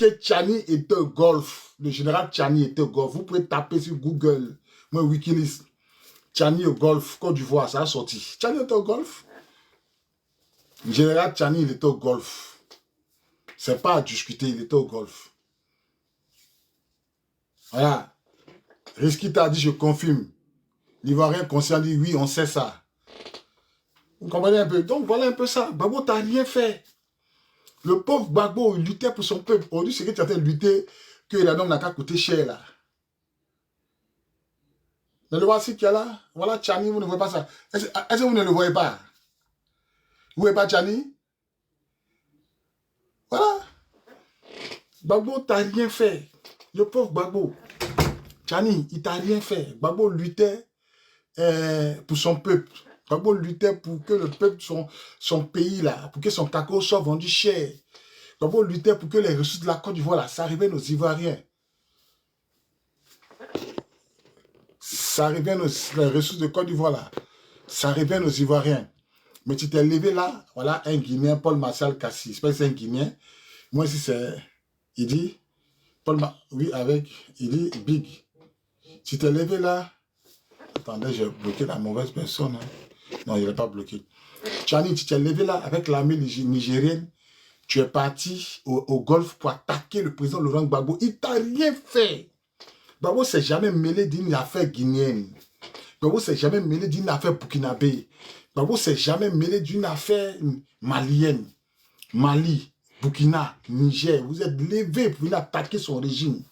monsieur Tchani était au Golfe. Le général Tchani était au Golfe. Vous pouvez taper sur Google, moi Wikileaks, Tchani au Golfe, Côte d'Ivoire, ça a sorti. Tchani était au Golfe. Le général Tchani, il était au Golfe. C'est pas à discuter, il était au Golfe. Voilà. Risky t'a dit, je confirme. L'Ivoirien conscient dit, oui, on sait ça. Vous comprenez un peu? Donc voilà un peu ça. Gbagbo, t'as rien fait. Le pauvre Gbagbo, il luttait pour son peuple. Aujourd'hui, c'est que tu as fait lutter, que la norme n'a qu'à coûter cher là. Mais le voici qu'il y a là. Voilà Tchani, vous ne voyez pas ça. Est-ce que vous ne le voyez pas? Vous ne voyez pas Tchani? Voilà. Gbagbo, t'as rien fait. Le pauvre Gbagbo. Tchani, il t'a rien fait. Gbagbo luttait pour son peuple. Gbagbo luttait pour que le peuple, son pays là, pour que son cacao soit vendu cher. Gbagbo luttait pour que les ressources de la Côte d'Ivoire là, ça arrivait aux Ivoiriens. Ça arrivait les ressources de Côte d'Ivoire là, ça arrivait aux Ivoiriens. Mais tu t'es levé là, voilà un Guinéen, Paul Martial Kassi. Je sais pas si c'est un Guinéen. Moi si c'est, il dit, oui avec, il dit Big. Tu t'es levé là. Attendez, j'ai bloqué la mauvaise personne. Hein. Non, il n'est pas bloqué. Tchani, tu t'es levé là avec l'armée nigérienne. Tu es parti au Golfe pour attaquer le président Laurent Gbagbo. Il t'a rien fait. Gbagbo ne s'est jamais mêlé d'une affaire guinéenne. Gbagbo ne s'est jamais mêlé d'une affaire burkinabé. Gbagbo ne s'est jamais mêlé d'une affaire malienne. Mali, Burkina, Niger. Vous êtes levé pour venir attaquer son régime.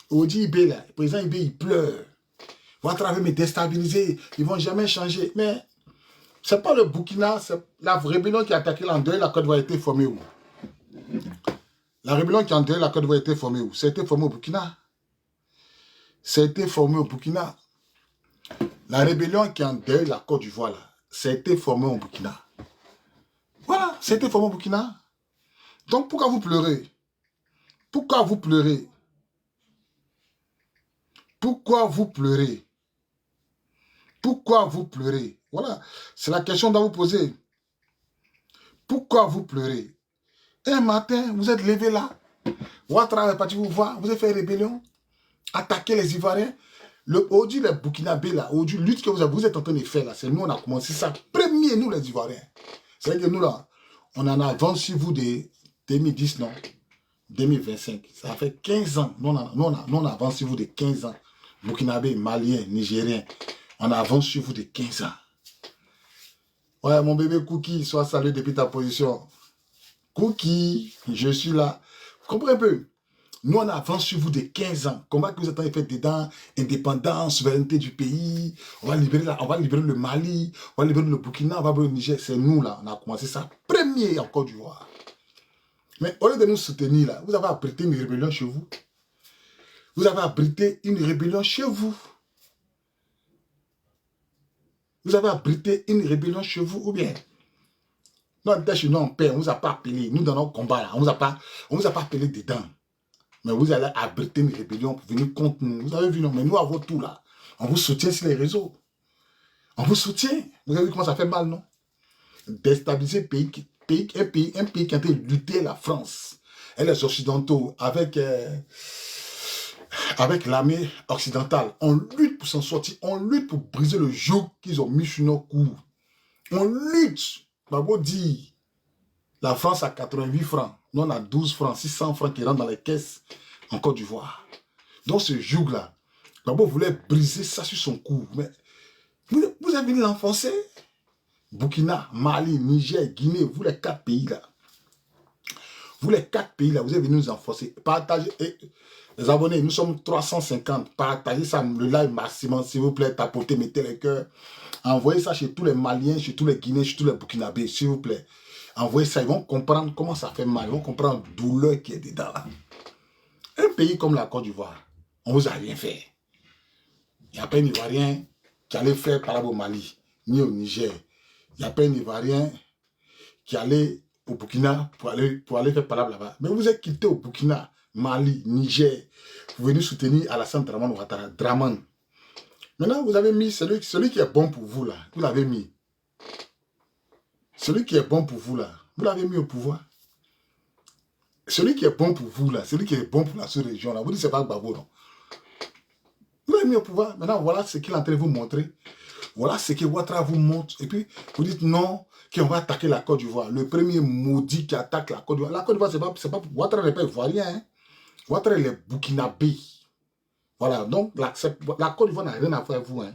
Odi Ibé, là, le président Ibé, il pleure. Ils vont travailler, mais déstabiliser. Ils ne vont jamais changer. Mais ce n'est pas le Burkina, c'est la rébellion qui a attaqué l'Andeuil, la Côte d'Ivoire a été formée où? La rébellion qui a endeuillé la Côte d'Ivoire a été formée où? Ça a été formé au Burkina. Ça a été formé au Burkina. La rébellion qui a endeuillé la Côte d'Ivoire, là, ça a été formé au Burkina. Voilà, ça a été formé au Burkina. Donc pourquoi vous pleurez? Pourquoi vous pleurez? Pourquoi vous pleurez? Pourquoi vous pleurez? Voilà, c'est la question qu'on doit vous poser. Pourquoi vous pleurez? Un matin, vous êtes levé là. Ouattara est parti vous voir. Vous avez fait rébellion. Attaquer les Ivoiriens. Aujourd'hui, les Burkinabés, là, aujourd'hui, lutte que vous êtes en train de faire, là, c'est nous, on a commencé ça. Premier, nous, les Ivoiriens. C'est vrai que nous, là, on en avance sur vous de 2010, non? 2025. Ça fait 15 ans. Nous, on avance sur vous de 15 ans. Burkinabés, Maliens, Nigériens. On avance sur vous de 15 ans. Ouais, mon bébé Cookie, sois salué depuis ta position. Cookie, je suis là. Vous comprenez un peu? Nous, on avance sur vous de 15 ans. Combat que vous êtes en train de faire dedans, indépendance, souveraineté du pays. On va libérer le Mali, on va libérer le Burkina, on va libérer le Niger. C'est nous, là. On a commencé ça premier en Côte d'Ivoire. Mais au lieu de nous soutenir, là, vous avez abrité une rébellion chez vous. Vous avez abrité une rébellion chez vous. Vous avez abrité une rébellion chez vous ou bien? Non, on était chez nous en paix, on ne vous a pas appelé. Nous, dans nos combats, là, on ne vous a pas appelé dedans. Mais vous allez abriter une rébellion pour venir contre nous. Vous avez vu, non? Mais nous avons tout là. On vous soutient sur les réseaux. On vous soutient. Vous avez vu comment ça fait mal, non? Déstabiliser un pays qui a été lutté, la France. Et les Occidentaux, avec l'armée occidentale. On lutte pour s'en sortir. On lutte pour briser le joug qu'ils ont mis sur nos coups. On lutte. Gbagbo dit, la France a 88 francs. Nous, on a 12 francs, 600 francs qui rentrent dans les caisses en Côte d'Ivoire. Donc, ce joug-là, Gbagbo voulait briser ça sur son cou. Mais vous avez venu l'enfoncer. Burkina, Mali, Niger, Guinée, vous les 4 pays-là. Vous les 4 pays-là, vous avez venu nous enfoncer. Partagez. Les abonnés, nous sommes 350. Partagez ça, le live maximum, s'il vous plaît. Tapotez, mettez les cœurs. Envoyez ça chez tous les Maliens, chez tous les Guinéens, chez tous les Burkinabés, s'il vous plaît. Envoyez ça, ils vont comprendre comment ça fait mal. Ils vont comprendre la douleur qui est dedans. Là. Un pays comme la Côte d'Ivoire, on ne vous a rien fait. Il n'y a pas un Ivoirien qui allait faire par au Mali, ni au Niger. Il n'y a pas un Ivoirien qui allait au Burkina pour aller faire par là-bas. Mais vous êtes quitté au Burkina, Mali, Niger. Vous venez soutenir Alassane Ouattara, Draman. Maintenant, vous avez mis celui qui est bon pour vous, là. Vous l'avez mis. Celui qui est bon pour vous, là. Vous l'avez mis au pouvoir. Celui qui est bon pour vous, là, celui qui est bon pour la sous-région, là, vous dites que ce n'est pas Gbagbo, non. Vous l'avez mis au pouvoir. Maintenant, voilà ce qu'il est en train de vous montrer. Voilà ce que Ouattara vous montre. Et puis, vous dites non, qu'on va attaquer la Côte d'Ivoire. Le premier maudit qui attaque la Côte d'Ivoire. La Côte d'Ivoire, c'est pas... Ouattara n'est pas ivoirien. Hein. Ouattara, il est burkinabé. Voilà, donc la Côte d'Ivoire n'a rien à faire avec vous. Hein.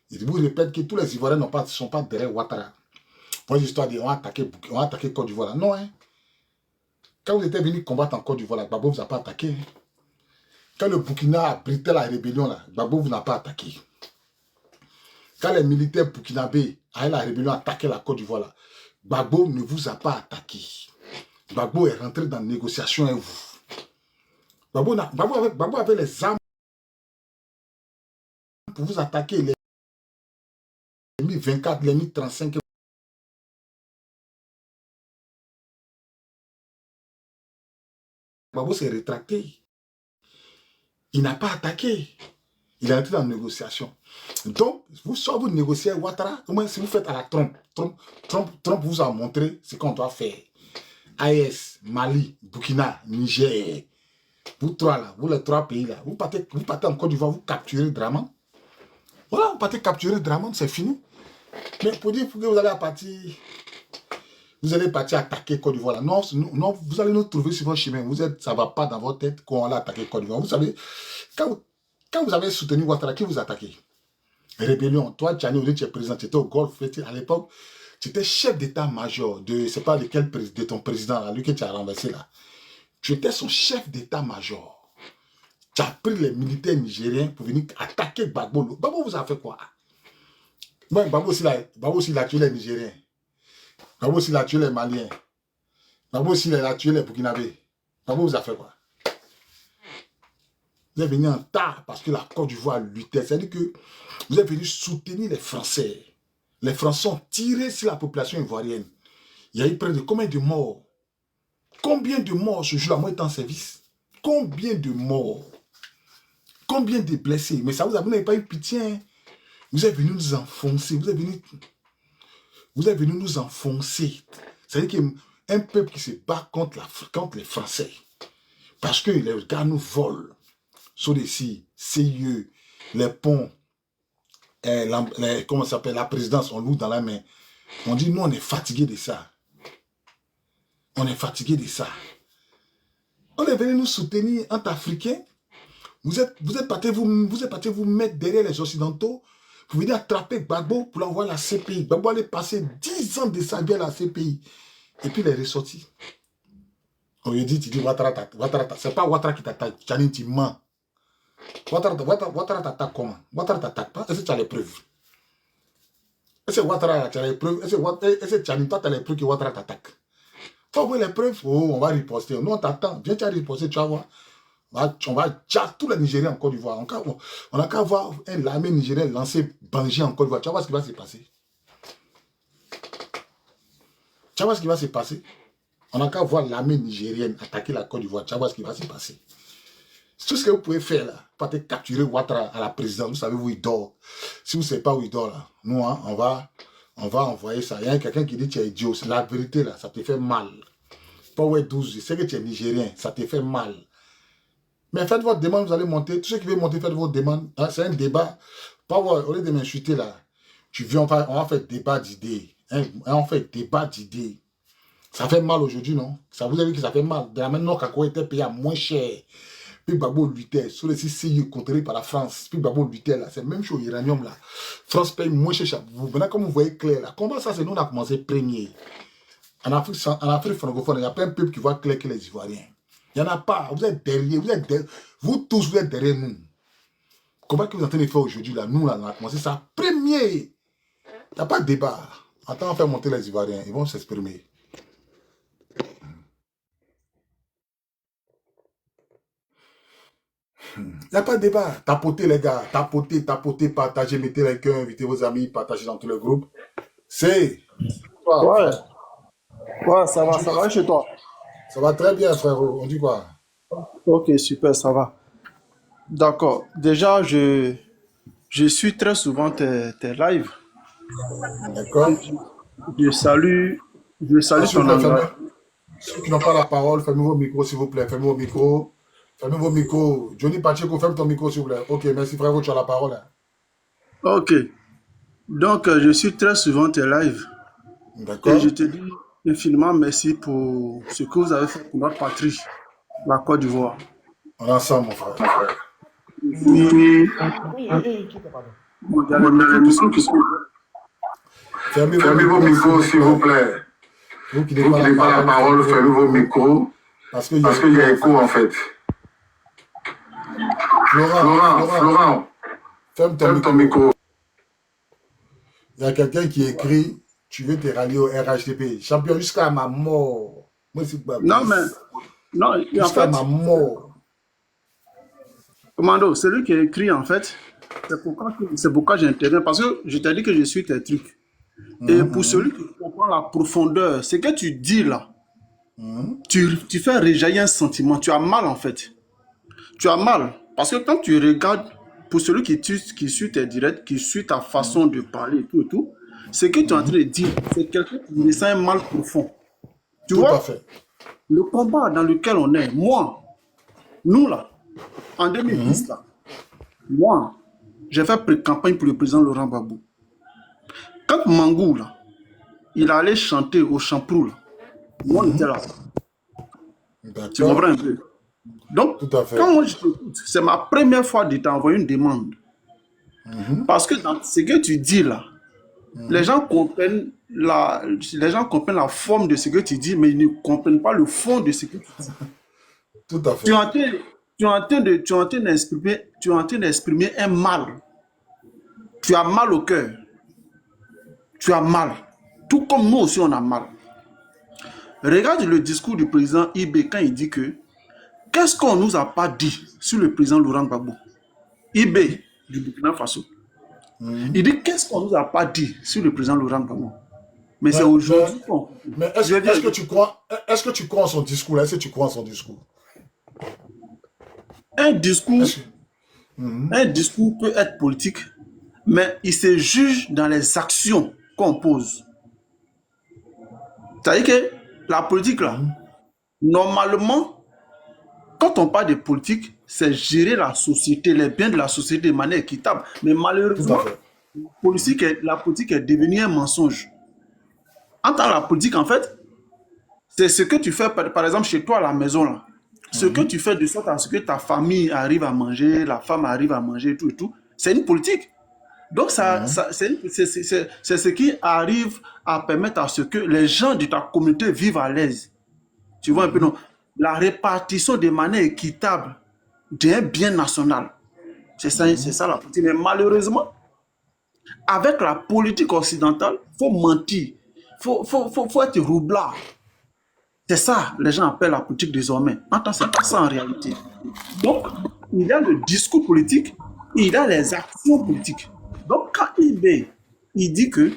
Je vous répète que tous les Ivoiriens ne sont pas derrière Ouattara. Pour l'histoire de on va attaquer Côte d'Ivoire. Non, hein. Quand vous étiez venu combattre en Côte d'Ivoire, Gbagbo ne vous a pas attaqué. Hein. Quand le Burkina a abrité la rébellion, là, Gbagbo vous n'a pas attaqué. Quand les militaires burkinabés à la rébellion attaqué la Côte d'Ivoire, là, Gbagbo ne vous a pas attaqué. Gbagbo est rentré dans la négociation avec vous. Gbagbo avait les armes pour vous attaquer. Les Mi-24, les Mi-35. Gbagbo s'est rétracté. Il n'a pas attaqué. Il est entré dans la négociation. Donc, soit vous négociez avec Ouattara, au moins si vous faites à la Trump, Trump vous a montré ce qu'on doit faire. AES, Mali, Burkina, Niger, vous trois là, vous les trois pays là, vous partez en Côte d'Ivoire, vous capturez Draman. Voilà, vous partez capturer Draman, c'est fini. Mais pour dire que vous allez partir attaquer Côte d'Ivoire là, non, vous allez nous trouver sur votre chemin. Ça ne va pas dans votre tête qu'on allait attaquer Côte d'Ivoire. Vous savez, quand vous avez soutenu Ouattara, qui vous attaquait? Rébellion. Toi, Tchani, tu es président, tu étais au Golfe. À l'époque, tu étais chef d'état-major de, c'est pas lequel de ton président, là, lui que tu as renversé là. Tu étais son chef d'état-major. Tu as pris les militaires nigériens pour venir attaquer Gbagbo. Gbagbo vous a fait quoi? Bon, Gbagbo aussi, il a tué les Nigériens. Gbagbo aussi, il a tué les Maliens. Gbagbo aussi, il a tué les Burkinabés. Gbagbo vous a fait quoi? Vous êtes venu en tard parce que la Côte d'Ivoire luttait. C'est-à-dire que vous êtes venu soutenir les Français. Les Français ont tiré sur la population ivoirienne. Il y a eu près de combien de morts? Combien de morts ce jour-là, moi, étant en service? Combien de morts? Combien de blessés? Mais ça, vous n'avez pas eu pitié. Hein? Vous êtes venu nous enfoncer. Vous êtes venu nous enfoncer. C'est-à-dire qu'un peuple qui se bat contre les Français. Parce que les gars nous volent. Sur les CIE, les ponts, comment ça s'appelle, la présidence, on loue dans la main. On dit, nous, on est fatigué de ça. On est fatigué de ça. On est venu nous soutenir entre Africains. Vous êtes partis vous mettre derrière les Occidentaux pour venir attraper Gbagbo pour l'envoyer à la CPI. Gbagbo allait passer 10 ans de sa vie à la CPI. Et puis il est ressorti. On lui dit, tu dis, Ouattara, c'est pas Ouattara qui t'attaque. Tchani, tu mens. Ouattara t'attaque comment? Ouattara t'attaque pas? Est-ce que tu as les preuves? Est-ce que Ouattara, tu as les preuves? Est-ce que Tchani, toi, tu as les preuves que Ouattara t'attaque? Faut voir les preuves. Oh, on va riposter. Nous, on t'attend. Viens, tu vas riposter, tu vas voir. On va chasser tous les Nigériens en Côte d'Ivoire. On n'a qu'à voir l'armée nigérienne lancer Bangi en Côte d'Ivoire. Tu vas voir ce qui va se passer. Tu vas voir ce qui va se passer. On n'a qu'à voir l'armée nigérienne attaquer la Côte d'Ivoire. Tu vas voir ce qui va se passer. Tout ce que vous pouvez faire là, partez capturer Ouattara à la présidence. Vous savez où il dort. Si vous ne savez pas où il dort là, nous, hein, on va envoyer ça. Il y a quelqu'un qui dit que tu es idiot. C'est la vérité là, ça te fait mal. Pas ouais 12, je sais que tu es nigérien, ça te fait mal. Mais faites votre demande, vous allez monter. Tous ceux qui veulent monter, faites votre demande. Hein, c'est un débat. Pas ouais, au lieu de m'insulter là, tu viens, on va faire débat d'idées. Hein, on fait débat d'idées. Ça fait mal aujourd'hui, non? Ça vous avez vu que ça fait mal. De la même manière qu'Ako était payé à moins cher. Puis Gbagbo luttait sur les CIE contrôlés par la France. Puis Gbagbo luttait là. C'est la même chose, l'uranium là. France paye moins cher. Maintenant, comme vous voyez clair là, comment ça, c'est nous, on a commencé premier. En Afrique francophone, il n'y a pas un peuple qui voit clair que les Ivoiriens. Il n'y en a pas. Vous êtes derrière. Vous tous, vous êtes derrière nous. Comment que vous êtes en train de faire aujourd'hui là? Nous, là, on a commencé ça premier. Il n'y a pas de débat. Attends, on va faire monter les Ivoiriens. Ils vont s'exprimer. Il n'y a pas de débat. Tapotez les gars. Tapotez, partagez, mettez les cœurs, invitez vos amis, partagez dans tous les groupes. C'est... Ouais, ouais, ça va chez toi. Ça va très bien, frérot. On dit quoi? Ok, super, ça va. D'accord. Déjà, je suis très souvent tes lives. D'accord. Je salue S'il ton vous plaît, fermez. engagement. Ceux qui n'ont pas la parole, fermez vos micros, s'il vous plaît. Fermez vos micros. Fermez vos micros. Johnny Pacheco, ferme ton micro, s'il vous plaît. Ok, merci frérot, tu as la parole. Hein. Ok. Donc, je suis très souvent tes lives et je D'accord? te dis infiniment merci pour ce que vous avez fait pour notre patrie, la Côte d'Ivoire. On est ensemble, mon frère. Et puis, bon, il y a les micros qui sont. Fermez vos micros, s'il vous plaît. Vous qui n'avez pas la parole, fermez vos micros. Parce qu'il y a écho, en fait. Florent, ferme ton micro. Il y a quelqu'un qui écrit, tu veux te rallier au RHDP. Champion, jusqu'à ma mort. Moi, c'est pas Non, mais, non, en jusqu'à fait, ma mort. Commando, celui qui a écrit, en fait, c'est pourquoi j'interviens, parce que je t'ai dit que je suis tes trucs. Et pour celui qui comprend la profondeur, ce que tu dis là, tu fais réjaillir un sentiment. Tu as mal, en fait. Tu as mal. Parce que quand tu regardes, pour celui qui suit tes directs, qui suit ta façon de parler et tout, ce que tu es en train de dire, c'est quelqu'un qui ressent un mal profond. Tu Tout vois, à fait. le combat dans lequel on est, moi, nous là, en 2010 là, moi, j'ai fait pré-campagne pour le président Laurent Gbagbo. Quand Mangou là, il allait chanter au Champrou là, moi on était là. Tu D'accord. comprends un peu? Donc, Tout à fait. quand moi je t'écoute, c'est ma première fois de t'envoyer une demande. Parce que dans ce que tu dis là, les gens comprennent la forme de ce que tu dis, mais ils ne comprennent pas le fond de ce que tu dis. Tout à fait. Tu es en train d'exprimer un mal. Tu as mal au cœur. Tu as mal. Tout comme nous aussi, on a mal. Regarde le discours du président Ibé quand il dit que qu'est-ce qu'on ne nous a pas dit sur le président Laurent Gbagbo? Ibé du Burkina Faso. Il dit qu'est-ce qu'on ne nous a pas dit sur le président Laurent Gbagbo? Mais c'est aujourd'hui qu'on. Mais est-ce que tu crois en son discours là? Est-ce que tu crois en son discours? Un discours peut être politique, mais il se juge dans les actions qu'on pose. C'est-à-dire que la politique, là, normalement, quand on parle de politique, c'est gérer la société, les biens de la société de manière équitable. Mais malheureusement, la politique est devenue un mensonge. En tant que la politique, en fait, c'est ce que tu fais, par exemple, chez toi à la maison, là. Ce que tu fais de sorte à ce que ta famille arrive à manger, la femme arrive à manger, tout et tout, c'est une politique. Donc, c'est ce qui arrive à permettre à ce que les gens de ta communauté vivent à l'aise. Tu vois un peu, non? La répartition de manière équitable d'un bien national. C'est ça la politique. Mais malheureusement, avec la politique occidentale, il faut mentir. Faut être roublard. C'est ça, les gens appellent la politique désormais. Attends, c'est pas ça en réalité. Donc, il y a le discours politique, il y a les actions politiques. Donc, quand il dit que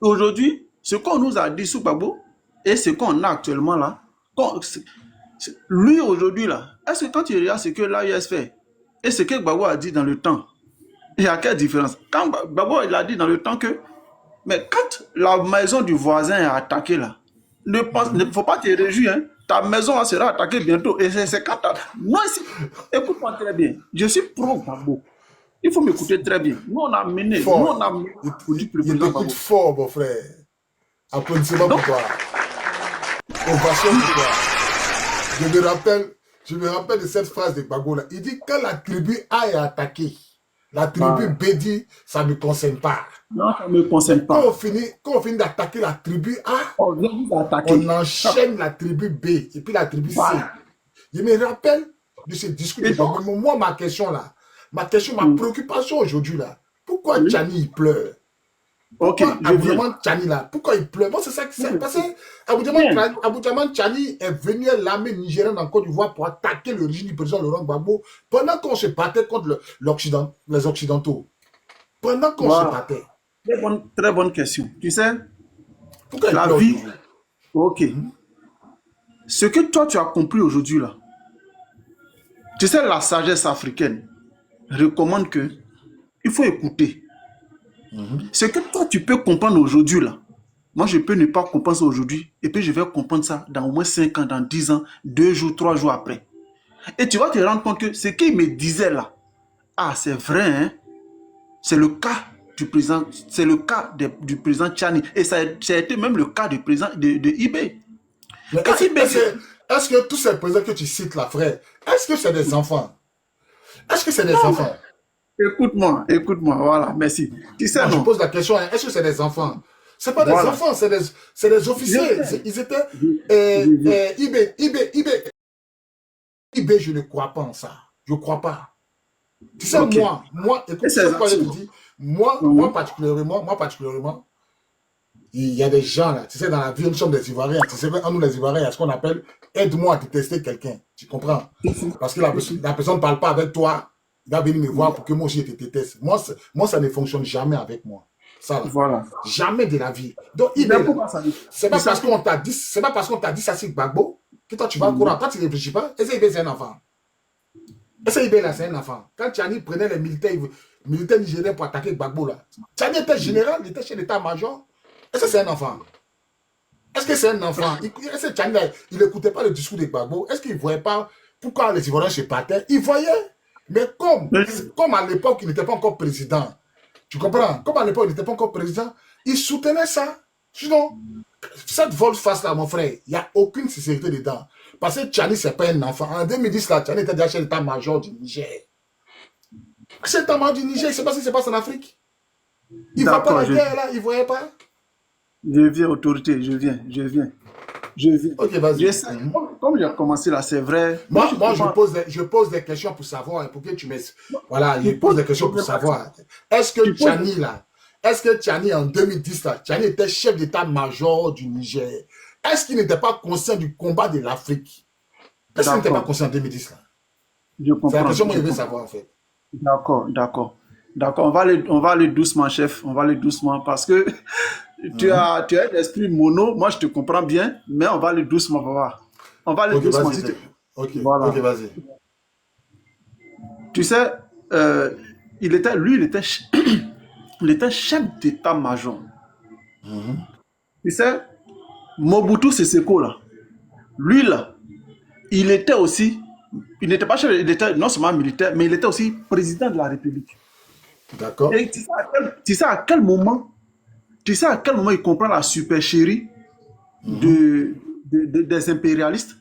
aujourd'hui, ce qu'on nous a dit sous Gbagbo et ce qu'on a actuellement là, lui aujourd'hui là, est-ce que quand tu regardes ce que l'AIS fait et ce que Gbagbo a dit dans le temps, il y a quelle différence? Quand Gbagbo il a dit dans le temps que, mais quand la maison du voisin est attaquée là, ne faut pas te réjouir, hein. Ta maison sera attaquée bientôt. Et c'est quand moi, écoute-moi très bien. Je suis pro Gbagbo. Il faut m'écouter très bien. Nous, on a mené. Fort. Nous, on a mené. Il t'écoute fort, mon frère. Applaudissements pour toi. Ovation pour toi. Je me rappelle de cette phrase de Gbagbo là. Il dit quand la tribu A est attaquée, la tribu B dit ça ne me concerne pas. Non, ça ne me concerne pas. Quand on finit d'attaquer la tribu A, on enchaîne la tribu B et puis la tribu C. Je me rappelle de ce discours de Gbagbo. Moi, ma préoccupation aujourd'hui là, pourquoi Tchani il pleure? Pourquoi Aboudiaman Tchani là? Pourquoi il pleure? Bon, c'est ça qui s'est passé. Aboudiaman Tchani est venu à l'armée nigérienne en Côte d'Ivoire pour attaquer le régime du président Laurent Gbagbo pendant qu'on se battait contre les Occidentaux. Pendant qu'on se battait. Très bonne question. Tu sais, pourquoi la vie. Ok. Ce que toi tu as compris aujourd'hui là, tu sais, la sagesse africaine recommande que il faut écouter. Ce que toi tu peux comprendre aujourd'hui là, Moi, je peux ne pas comprendre ça aujourd'hui, et puis je vais comprendre ça dans au moins 5 ans, dans 10 ans, 2 jours, 3 jours après. Et tu vas te rendre compte que ce qu'il me disait là, ah, c'est vrai, hein? C'est le cas du président, c'est le cas du président Tchani. Et ça a été même le cas du président de IB. Quand IB... Est-ce que tous ces présidents que tu cites là, frère, est-ce que c'est des enfants? Est-ce que c'est des enfants? Écoute-moi, voilà, merci. Tu sais, Moi, je non. pose la question, hein, est-ce que c'est des enfants? C'est pas des enfants, c'est des officiers. Ils étaient... IB, je ne crois pas en ça. Je ne crois pas. Tu sais, moi, écoute, ce que je te dis, moi particulièrement, il y a des gens là, tu sais, dans la vie, nous sommes des Ivoiriens. Tu sais, nous les Ivoiriens, il y a ce qu'on appelle aide-moi à détester quelqu'un. Tu comprends? Parce que la personne ne parle pas avec toi, il va venir me voir pour que moi aussi je te déteste. Moi, ça ne fonctionne jamais avec moi. Ça, là. Voilà. Jamais de la vie. Donc, c'est pas parce qu'on t'a dit ça, c'est Gbagbo, que toi tu vas courir. Toi, tu ne réfléchis pas. Est-ce que c'est un enfant? Est-ce que là, c'est un enfant? Quand Tchani prenait les militaires nigériens pour attaquer Gbagbo, là, Tchani était général, il était chez l'état-major. Est-ce que c'est un enfant? Est-ce que c'est un enfant? Est-ce que Tchani, il n'écoutait pas le discours de Gbagbo? Est-ce qu'il ne voyait pas pourquoi les Ivoiriens se battaient? Il voyait. Mais comme à l'époque, il n'était pas encore président, tu comprends? Comme à l'époque, il n'était pas encore président, il soutenait ça. Sinon, cette volte-face là, mon frère, il n'y a aucune sincérité dedans. Parce que Tchani, ce n'est pas un enfant. En 2010, là, Tchani était déjà chez l'état-major du Niger. C'est l'état-major du Niger, il ne sait pas ce qui se passe en Afrique. Il ne voit pas la guerre là, il ne voyait pas. Je viens, autorité, je viens. Ok, vas-y. Comme j'ai commencé là, c'est vrai. Moi, je pose des questions pour savoir, pour que tu me... Voilà, je pose des questions pour savoir. Est-ce que Tchani, en 2010, là, Tchani était chef d'état-major du Niger? Est-ce qu'il n'était pas conscient du combat de l'Afrique? Est-ce qu'il n'était pas conscient en 2010, là? Je comprends. C'est la question que je veux savoir, en fait. D'accord. On va aller doucement, chef. On va aller doucement parce que tu as l'esprit mono. Moi, je te comprends bien, mais on va aller doucement. On va aller doucement. Voilà. Ok, vas-y. Tu sais, il était chef d'état-major. Tu sais, Mobutu Seseko, là, lui, là, il n'était pas chef, il était non seulement militaire, mais il était aussi président de la République. D'accord. Et tu sais à quel moment il comprend la supercherie des impérialistes?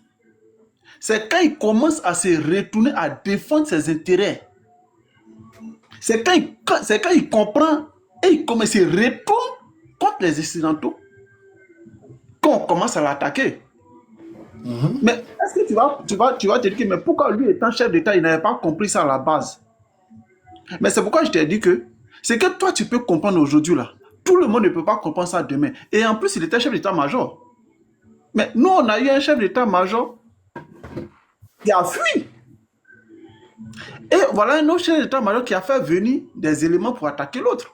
C'est quand il commence à se retourner à défendre ses intérêts. C'est quand il comprend et il commence à se retourner contre les Occidentaux qu'on commence à l'attaquer. Mais est-ce que tu vas te dire que mais pourquoi lui étant chef d'État, il n'avait pas compris ça à la base? Mais c'est pourquoi je t'ai dit que c'est que toi tu peux comprendre aujourd'hui là. Tout le monde ne peut pas comprendre ça demain. Et en plus, il était chef d'état-major. Mais nous, on a eu un chef d'état-major qui a fui. Et voilà un autre chef d'état-major qui a fait venir des éléments pour attaquer l'autre.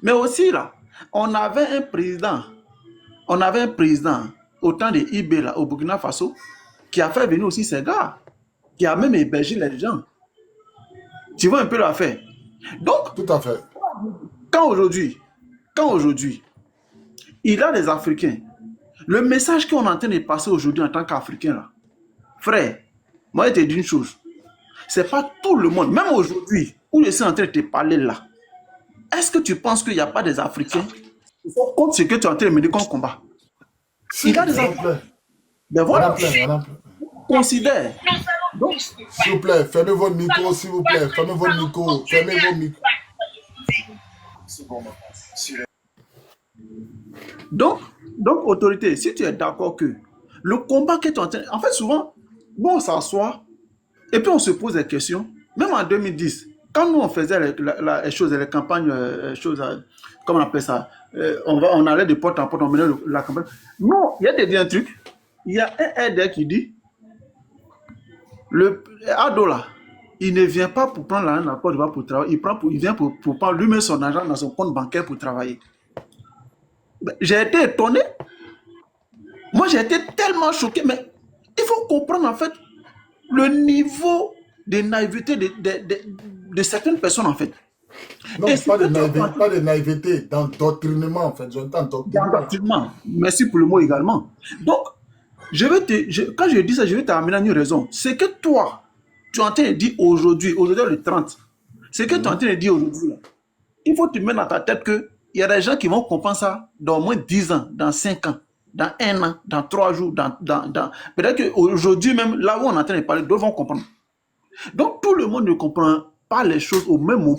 Mais aussi là, on avait un président au temps de IB là, au Burkina Faso, qui a fait venir aussi ces gars, qui a même hébergé les gens. Tu vois un peu l'affaire. Donc, tout à fait. Quand aujourd'hui, il a des Africains, le message qu'on est en train de passer aujourd'hui en tant qu'Africain, là, frère, moi je te dis une chose, c'est pas tout le monde, même aujourd'hui, où je suis en train de te parler là, est-ce que tu penses qu'il n'y a pas des Africains qui sont contre ce que tu es en train de me dire qu'on combat? Si, il y a des Africains. Ben voilà, il y en a plein. Considère. Donc, s'il vous plaît, fermez votre micro, s'il vous plaît, fermez vos micros. Donc, autorité, si tu es d'accord que le combat que tu es en train... En fait, souvent, nous, on s'assoit et puis on se pose des questions. Même en 2010, quand nous, on faisait les choses, les campagnes, comment on appelle ça, on allait de porte en porte, on menait la campagne. Non, il y a un truc. Il y a un aide qui dit, le ado là, il ne vient pas pour prendre l'argent dans Côte d'Ivoire pour travailler, il vient pour prendre lui-même son argent dans son compte bancaire pour travailler. J'ai été étonné. Moi, j'ai été tellement choqué, mais il faut comprendre en fait le niveau de naïveté de certaines personnes en fait. Non, Et c'est pas de que tu as naïveté, pas de naïveté, d'endoctrinement, en fait. J'entends endoctrinement. effectivement, merci pour le mot également. Donc, quand je dis ça, je vais t'amener à une raison. C'est que toi, tu es en train de dire aujourd'hui, le 30, c'est que tu es en train de dire aujourd'hui, là, il faut te mettre dans ta tête qu'il y a des gens qui vont comprendre ça dans au moins 10 ans, dans 5 ans, dans 1 an, dans 3 jours, peut-être qu'aujourd'hui même, là où on est en train de parler, d'autres vont comprendre. Donc, tout le monde ne comprend pas les choses au même moment.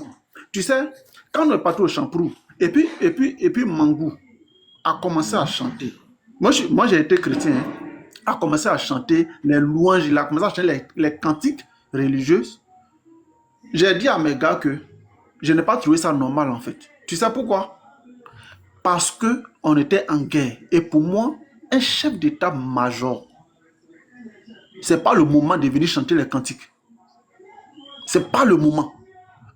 Tu sais, quand on est parti au Champrou, et puis Mangou a commencé à chanter. Moi j'ai été chrétien, hein, a commencé à chanter les louanges, il a commencé à chanter les cantiques religieuses. J'ai dit à mes gars que je n'ai pas trouvé ça normal en fait. Tu sais pourquoi? Parce qu'on était en guerre. Et pour moi, un chef d'état-major, c'est pas le moment de venir chanter les cantiques. C'est pas le moment.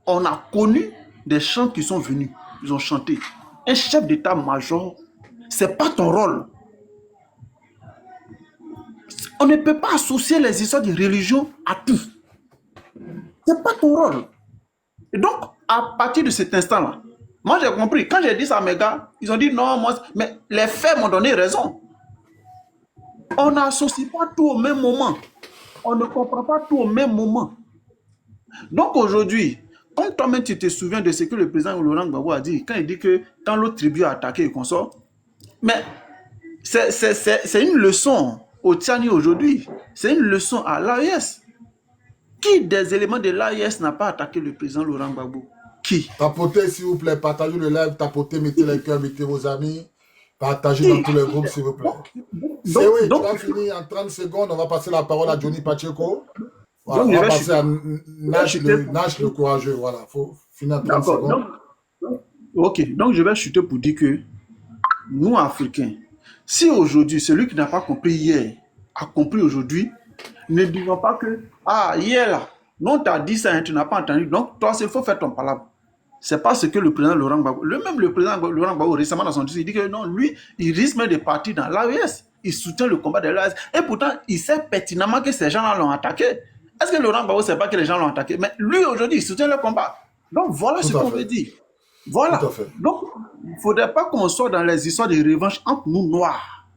On a connu des chants qui sont venus, ils ont chanté. Un chef d'état-major, c'est pas ton rôle. On ne peut pas associer les histoires de religion à tout. C'est pas ton rôle. Et donc, à partir de cet instant-là, moi j'ai compris. Quand j'ai dit ça à mes gars, ils ont dit non, moi, mais les faits m'ont donné raison. On n'associe pas tout au même moment. On ne comprend pas tout au même moment. Donc aujourd'hui, comme toi-même tu te souviens de ce que le président Laurent Gbagbo a dit, quand il dit que quand l'autre tribu a attaqué et qu'on sort, mais c'est une leçon au Tchani aujourd'hui. C'est une leçon à l'AES. Qui des éléments de l'AES n'a pas attaqué le président Laurent Gbagbo? Qui? Tapotez, s'il vous plaît, partagez le live, tapotez, mettez les cœurs, mettez vos amis, partagez dans tous les groupes, s'il vous plaît. C'est oui, tu vas finir en 30 secondes, on va passer la parole à Johnny Pacheco. Voilà, on va passer à Nash le courageux, voilà, il faut finir en 30 secondes. Ok, donc je vais chuter pour dire que nous, Africains, si aujourd'hui, celui qui n'a pas compris hier a compris aujourd'hui, ne disons pas que, hier là, non, tu as dit ça, hein, tu n'as pas entendu, donc toi, il faut faire ton palabre. C'est pas ce que le président Laurent Gbagbo, le président Laurent Gbagbo récemment dans son discours, il dit que non, lui, il risque même de partir dans l'AES. Il soutient le combat de l'AES. Et pourtant, il sait pertinemment que ces gens-là l'ont attaqué. Est-ce que Laurent Gbagbo ne sait pas que les gens l'ont attaqué? Mais lui, aujourd'hui, il soutient le combat. Donc, voilà ce qu'on veut dire. Voilà. Donc, il ne faudrait pas qu'on soit dans les histoires de revanche entre nous noirs.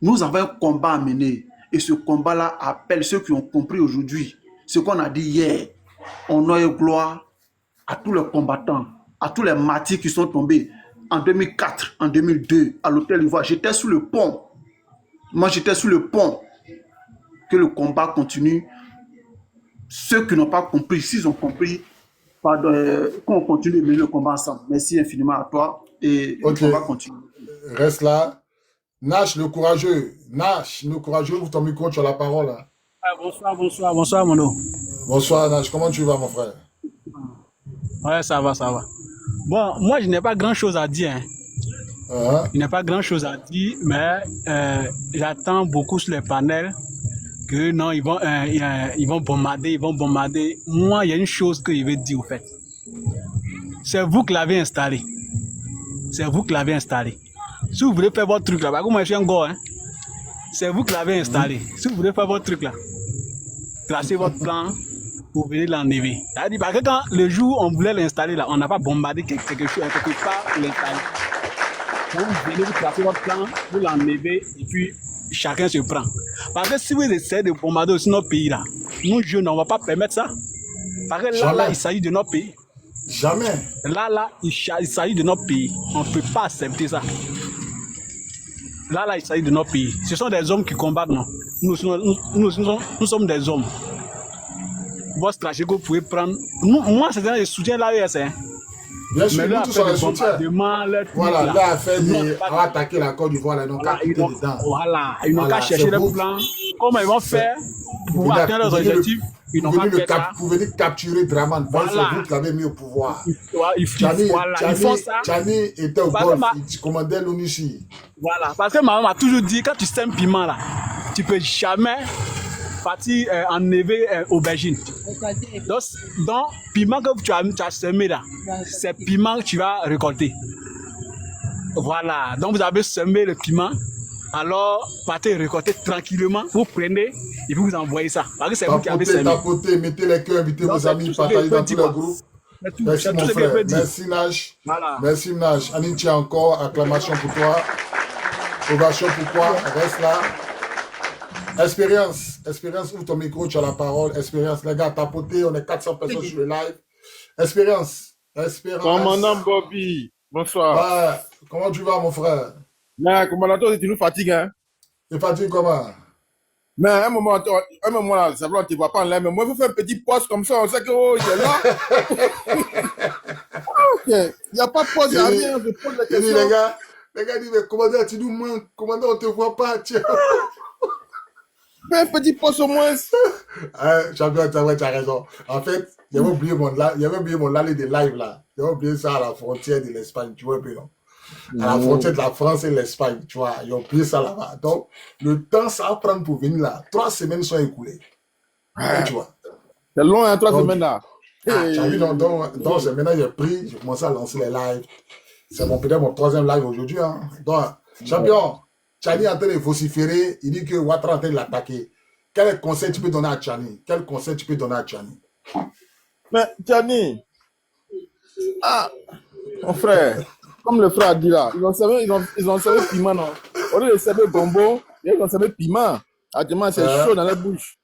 Nous avons un combat à mener. Et ce combat-là appelle ceux qui ont compris aujourd'hui ce qu'on a dit hier. Honneur et gloire à tous les combattants, à tous les martyrs qui sont tombés en 2004, en 2002, à l'hôtel Ivoire. J'étais sous le pont. Moi, j'étais sous le pont. Que le combat continue. Ceux qui n'ont pas compris, s'ils ont compris, qu'on continue de mener le combat ensemble. Merci infiniment à toi et le combat continue. Reste là. Nash le courageux, ouvre ton micro, tu as la parole. Bonsoir, Mono. Bonsoir, Nash, comment tu vas, mon frère? Ouais, ça va. Bon, moi, je n'ai pas grand-chose à dire. Hein. Je n'ai pas grand-chose à dire, mais j'attends beaucoup sur les panels que non, ils vont bombarder. Moi, il y a une chose que je vais dire, au fait. C'est vous qui l'avez installé. Si vous voulez faire votre truc là, moi je suis un gars, hein. C'est vous qui l'avez installé. Si vous voulez faire votre truc là, tracez votre plan pour venir l'enlever. C'est-à-dire parce que quand le jour où on voulait l'installer là, on n'a pas bombardé quelque part pour l'installer. Donc vous venez, vous tracez votre plan, vous l'enlevez et puis chacun se prend. Parce que si vous essayez de bombarder aussi notre pays là, nous jeunes, on ne va pas permettre ça. Parce que là, il s'agit de notre pays. Jamais. Là, il s'agit de notre pays. On ne peut pas accepter ça. Là, il s'agit de notre pays. Ce sont des hommes qui combattent, non. Nous sommes des hommes. Votre stratégie que vous pouvez prendre. Moi, c'est je soutiens l'AES. Hein. Bien sûr, nous tous on les soutient. Voilà, là, on va attaquer la Côte d'Ivoire, ils n'ont qu'à quitter dedans. Voilà, ils n'ont qu'à chercher le plan. Comment ils vont faire pour atteindre leurs objectifs? Ils n'ont pas fait ça. Vous venez capturer Draman. C'est vous qui l'avez mis au pouvoir. Ils font ça. Tchani était au golf, il commandait l'ONUCI. Voilà, parce que ma maman m'a toujours dit, quand tu sèmes piment là, tu peux jamais partir enlever aubergine. Donc, piment que tu as semé là, c'est piment que tu vas récolter. Voilà, donc vous avez semé le piment. Alors, partez récolter tranquillement, vous prenez et puis vous envoyez ça. Parce que c'est vous qui avez semé. Tapotez, mettez les cœurs, invitez vos amis, partagez dans tous les groupes. Merci, mon tout ce que je frère. peux dire. Merci, Nash. Voilà. Merci, Nash. Anitia, encore. Acclamation pour toi. Ovation pour toi. Reste là. Expérience, ouvre ton micro, tu as la parole. Expérience, les gars, tapoter. On est 400 personnes sur le live. Expérience. Commandant Bobby, bonsoir. Ouais. Comment tu vas, mon frère? Mais commandant, toi, tu nous fatigues, hein? Tu fatigues comment? Mais à un moment là, c'est vrai, tu ne vois pas en l'air, mais moi, il faut faire un petit poste comme ça, on sait que, oh, il est là. Ok. Il n'y a pas de pause, il n'y a rien, je pose la Il dit, question. les gars disent, mais commandant, tu nous manques. Commandant, on ne te voit pas. Tiens. Fais un petit poste au moins. Champion, tu as raison. En fait, j'avais oublié mon allée de live là. J'avais oublié ça à la frontière de l'Espagne, tu vois un peu, non? À la frontière de la France et l'Espagne, tu vois. Ils ont oublié ça là-bas. Donc, le temps, ça va prendre pour venir là. 3 semaines sont écoulées. Ouais. Tu vois. C'est long, hein, 3 Donc, semaines là. tu as vu, donc maintenant, j'ai pris, j'ai commencé à lancer les lives. C'est peut-être mon 3e live aujourd'hui. Hein. Donc, champion, Chani est en train de vociférer. Il dit que Ouattara est en train de l'attaquer. Quel conseil tu peux donner à Chani? Quel conseil tu peux donner à Chani? Mais, Tiani, mon frère, comme le frère a dit là, ils ont servi piment, non? Au lieu de servir gombo, ils ont servi piment. Actuellement, c'est chaud dans la bouche.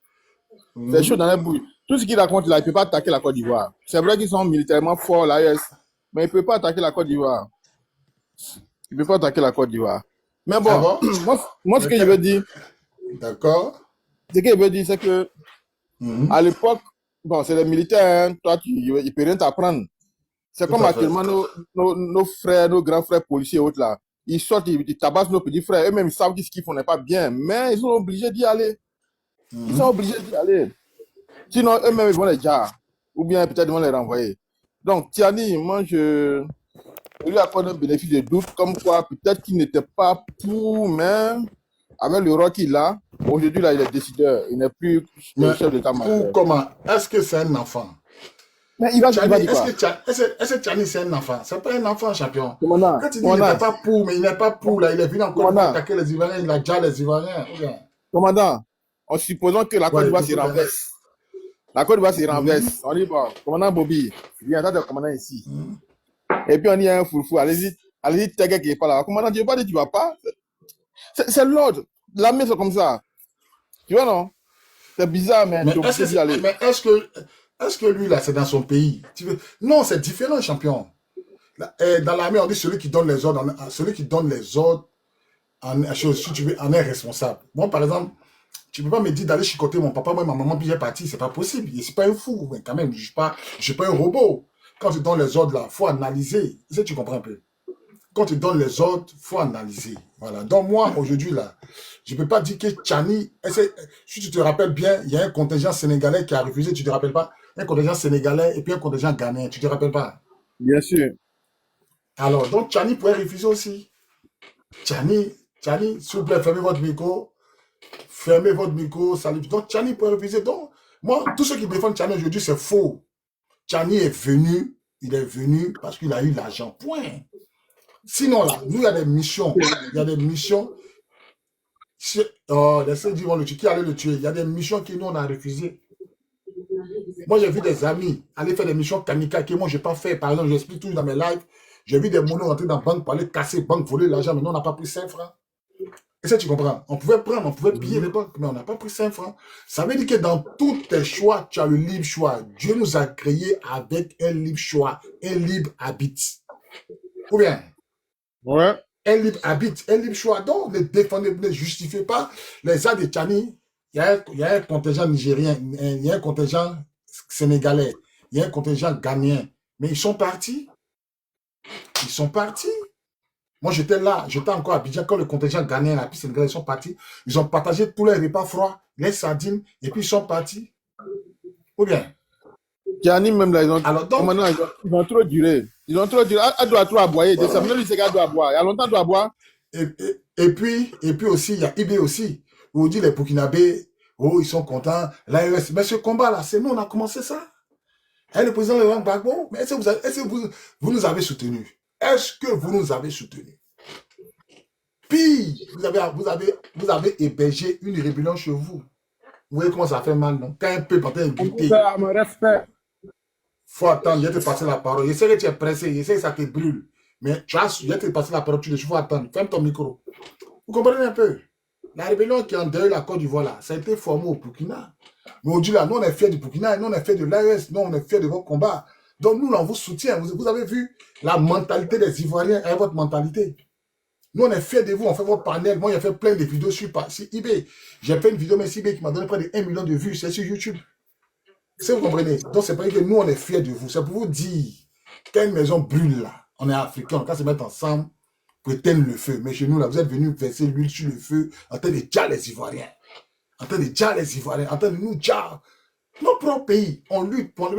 C'est chaud dans la bouche. Tout ce qu'il raconte là, il ne peut pas attaquer la Côte d'Ivoire. C'est vrai qu'ils sont militairement forts, l'AES, mais il ne peut pas attaquer la Côte d'Ivoire. Il ne peut pas attaquer la Côte d'Ivoire. Mais bon, moi ce que je veux dire, d'accord. Ce que je veux dire, c'est que à l'époque, bon, c'est les militaires, hein, toi, il ne peut rien t'apprendre. C'est comme actuellement nos frères, nos grands frères policiers et autres là. Ils sortent, ils tabassent nos petits frères. Eux-mêmes, ils savent que ce qu'ils font n'est pas bien, mais ils sont obligés d'y aller. Ils sont obligés d'y aller. Sinon, eux-mêmes, ils vont les dire. Ou bien peut-être ils vont les renvoyer. Donc, Tiani, moi, je lui accorde un bénéfice de doute, comme quoi peut-être qu'il n'était pas pour, mais avec le rôle qu'il a, aujourd'hui, là, il est décideur. Il n'est plus le chef d'état-major. Comment? Est-ce que c'est un enfant? Mais il va dire quoi? Est-ce que Chani, c'est un enfant? C'est pas un enfant, champion. Commandant, quand il dit qu'il n'est pas pour, mais il n'est pas pour, là, il est venu encore pour attaquer les Ivoiriens, il a déjà les Ivoiriens. Commandant, en supposant que la Côte d'Ivoire se renverse. La Côte d'Ivoire se renverse. On dit, bon, commandant Bobby, viens, t'as le commandant ici. Et puis on dit à un foufou, allez-y, t'es qui n'est pas là. Commandant, tu ne veux pas dire, tu ne vas pas. C'est l'ordre. L'armée, c'est comme ça. Tu vois, non? C'est bizarre, mais tu es obligé d'y aller. Mais est-ce que lui, là, c'est dans son pays? Non, c'est différent, champion. Dans l'armée, on dit celui qui donne les ordres, si tu veux, en est responsable. Moi, par exemple, tu ne peux pas me dire d'aller chicoter mon papa, moi, ma maman, puis j'ai parti. C'est pas possible. Je ne suis pas un fou, mais quand même, je ne suis pas un robot. Quand tu donnes les ordres, là, il faut analyser. Est-ce que tu comprends un peu? Quand tu donnes les ordres, il faut analyser. Voilà. Donc, moi, aujourd'hui, là, je ne peux pas dire que Chani, si tu te rappelles bien, il y a un contingent sénégalais qui a refusé, tu ne te rappelles pas? Un contingent sénégalais et puis un contingent ghanéen, tu ne te rappelles pas? Bien sûr. Alors, donc, Chani pourrait refuser aussi. Chani, s'il vous plaît, fermez votre micro. Fermez votre micro, salut. Donc, Chani pourrait refuser. Donc, moi, tous ceux qui défendent Chani aujourd'hui, c'est faux. Chani est venu, il est venu parce qu'il a eu l'argent. Point. Sinon, là, nous, il y a des missions. Il y a des missions. Les Saints vont le tuer. Qui allait le tuer? Il y a des missions que nous, on a refusées. Moi, j'ai vu des amis aller faire des missions kamikaze que moi, je n'ai pas fait. Par exemple, j'explique toujours dans mes lives. J'ai vu des monos rentrer dans la banque pour aller casser la banque, voler l'argent, mais nous, on n'a pas pris 5 francs. Et ça, tu comprends? On pouvait prendre, on pouvait piller les banques, mais on n'a pas pris 5 francs. Ça veut dire que dans tous tes choix, tu as le libre choix. Dieu nous a créés avec un libre choix, un libre habit. Ou bien? Ouais. Un libre habit, un libre choix. Donc, ne défendez, ne justifiez pas les actes de Chani. Il y a un contingent nigérien, il y a un contingent sénégalais, il y a un contingent ghanéen. Mais ils sont partis. Ils sont partis. Moi, j'étais là, j'étais encore à Abidjan quand le contingent ghanéen et puis sénégalais sont partis. Ils ont partagé tous les repas froids, les sardines, et puis ils sont partis. Ou bien? Tiani, même là, ils ont trop duré. Ils ont trop duré. Elle doit trop aboyer. C'est même lui, c'est qu'elle doit boire. Il y a longtemps, elle doit boire. Et puis aussi, il y a IB aussi. Où on dit les Burkinabés, oh, ils sont contents. L'AES. Mais ce combat-là, c'est nous, on a commencé ça. Et le président Laurent Gbagbo, mais est-ce que vous nous avez soutenus? Est-ce que vous nous avez soutenus? Puis, vous avez hébergé une rébellion chez vous. Vous voyez comment ça fait mal, non? Quand un peuple est buté. Mon respect. Faut attendre, je vais te passer la parole. Je sais que tu es pressé, je sais que ça te brûle. Mais je vais te passer la parole, il faut attendre. Ferme ton micro. Vous comprenez un peu? La rébellion qui a endeuillé la Côte d'Ivoire, là, ça a été formé au Burkina. Mais aujourd'hui, là, nous, on est fiers du Burkina, nous, on est fiers de l'AES, nous, on est fiers de vos combats. Donc, nous, on vous soutient. Vous avez vu la mentalité des Ivoiriens et votre mentalité. Nous, on est fiers de vous, on fait votre panel. Moi, j'ai fait plein de vidéos sur eBay. J'ai fait une vidéo, mais eBay qui m'a donné près de 1 million de vues. C'est sur YouTube. Si vous comprenez. Donc, c'est pas que nous, on est fiers de vous. C'est pour vous dire qu'une maison brûle là. On est africains, on va se mettre ensemble pour éteindre le feu. Mais chez nous, là, vous êtes venus verser l'huile sur le feu en train de dire les Ivoiriens. En train de dire les Ivoiriens. En train de nous dire. Nos propres pays, on lutte pour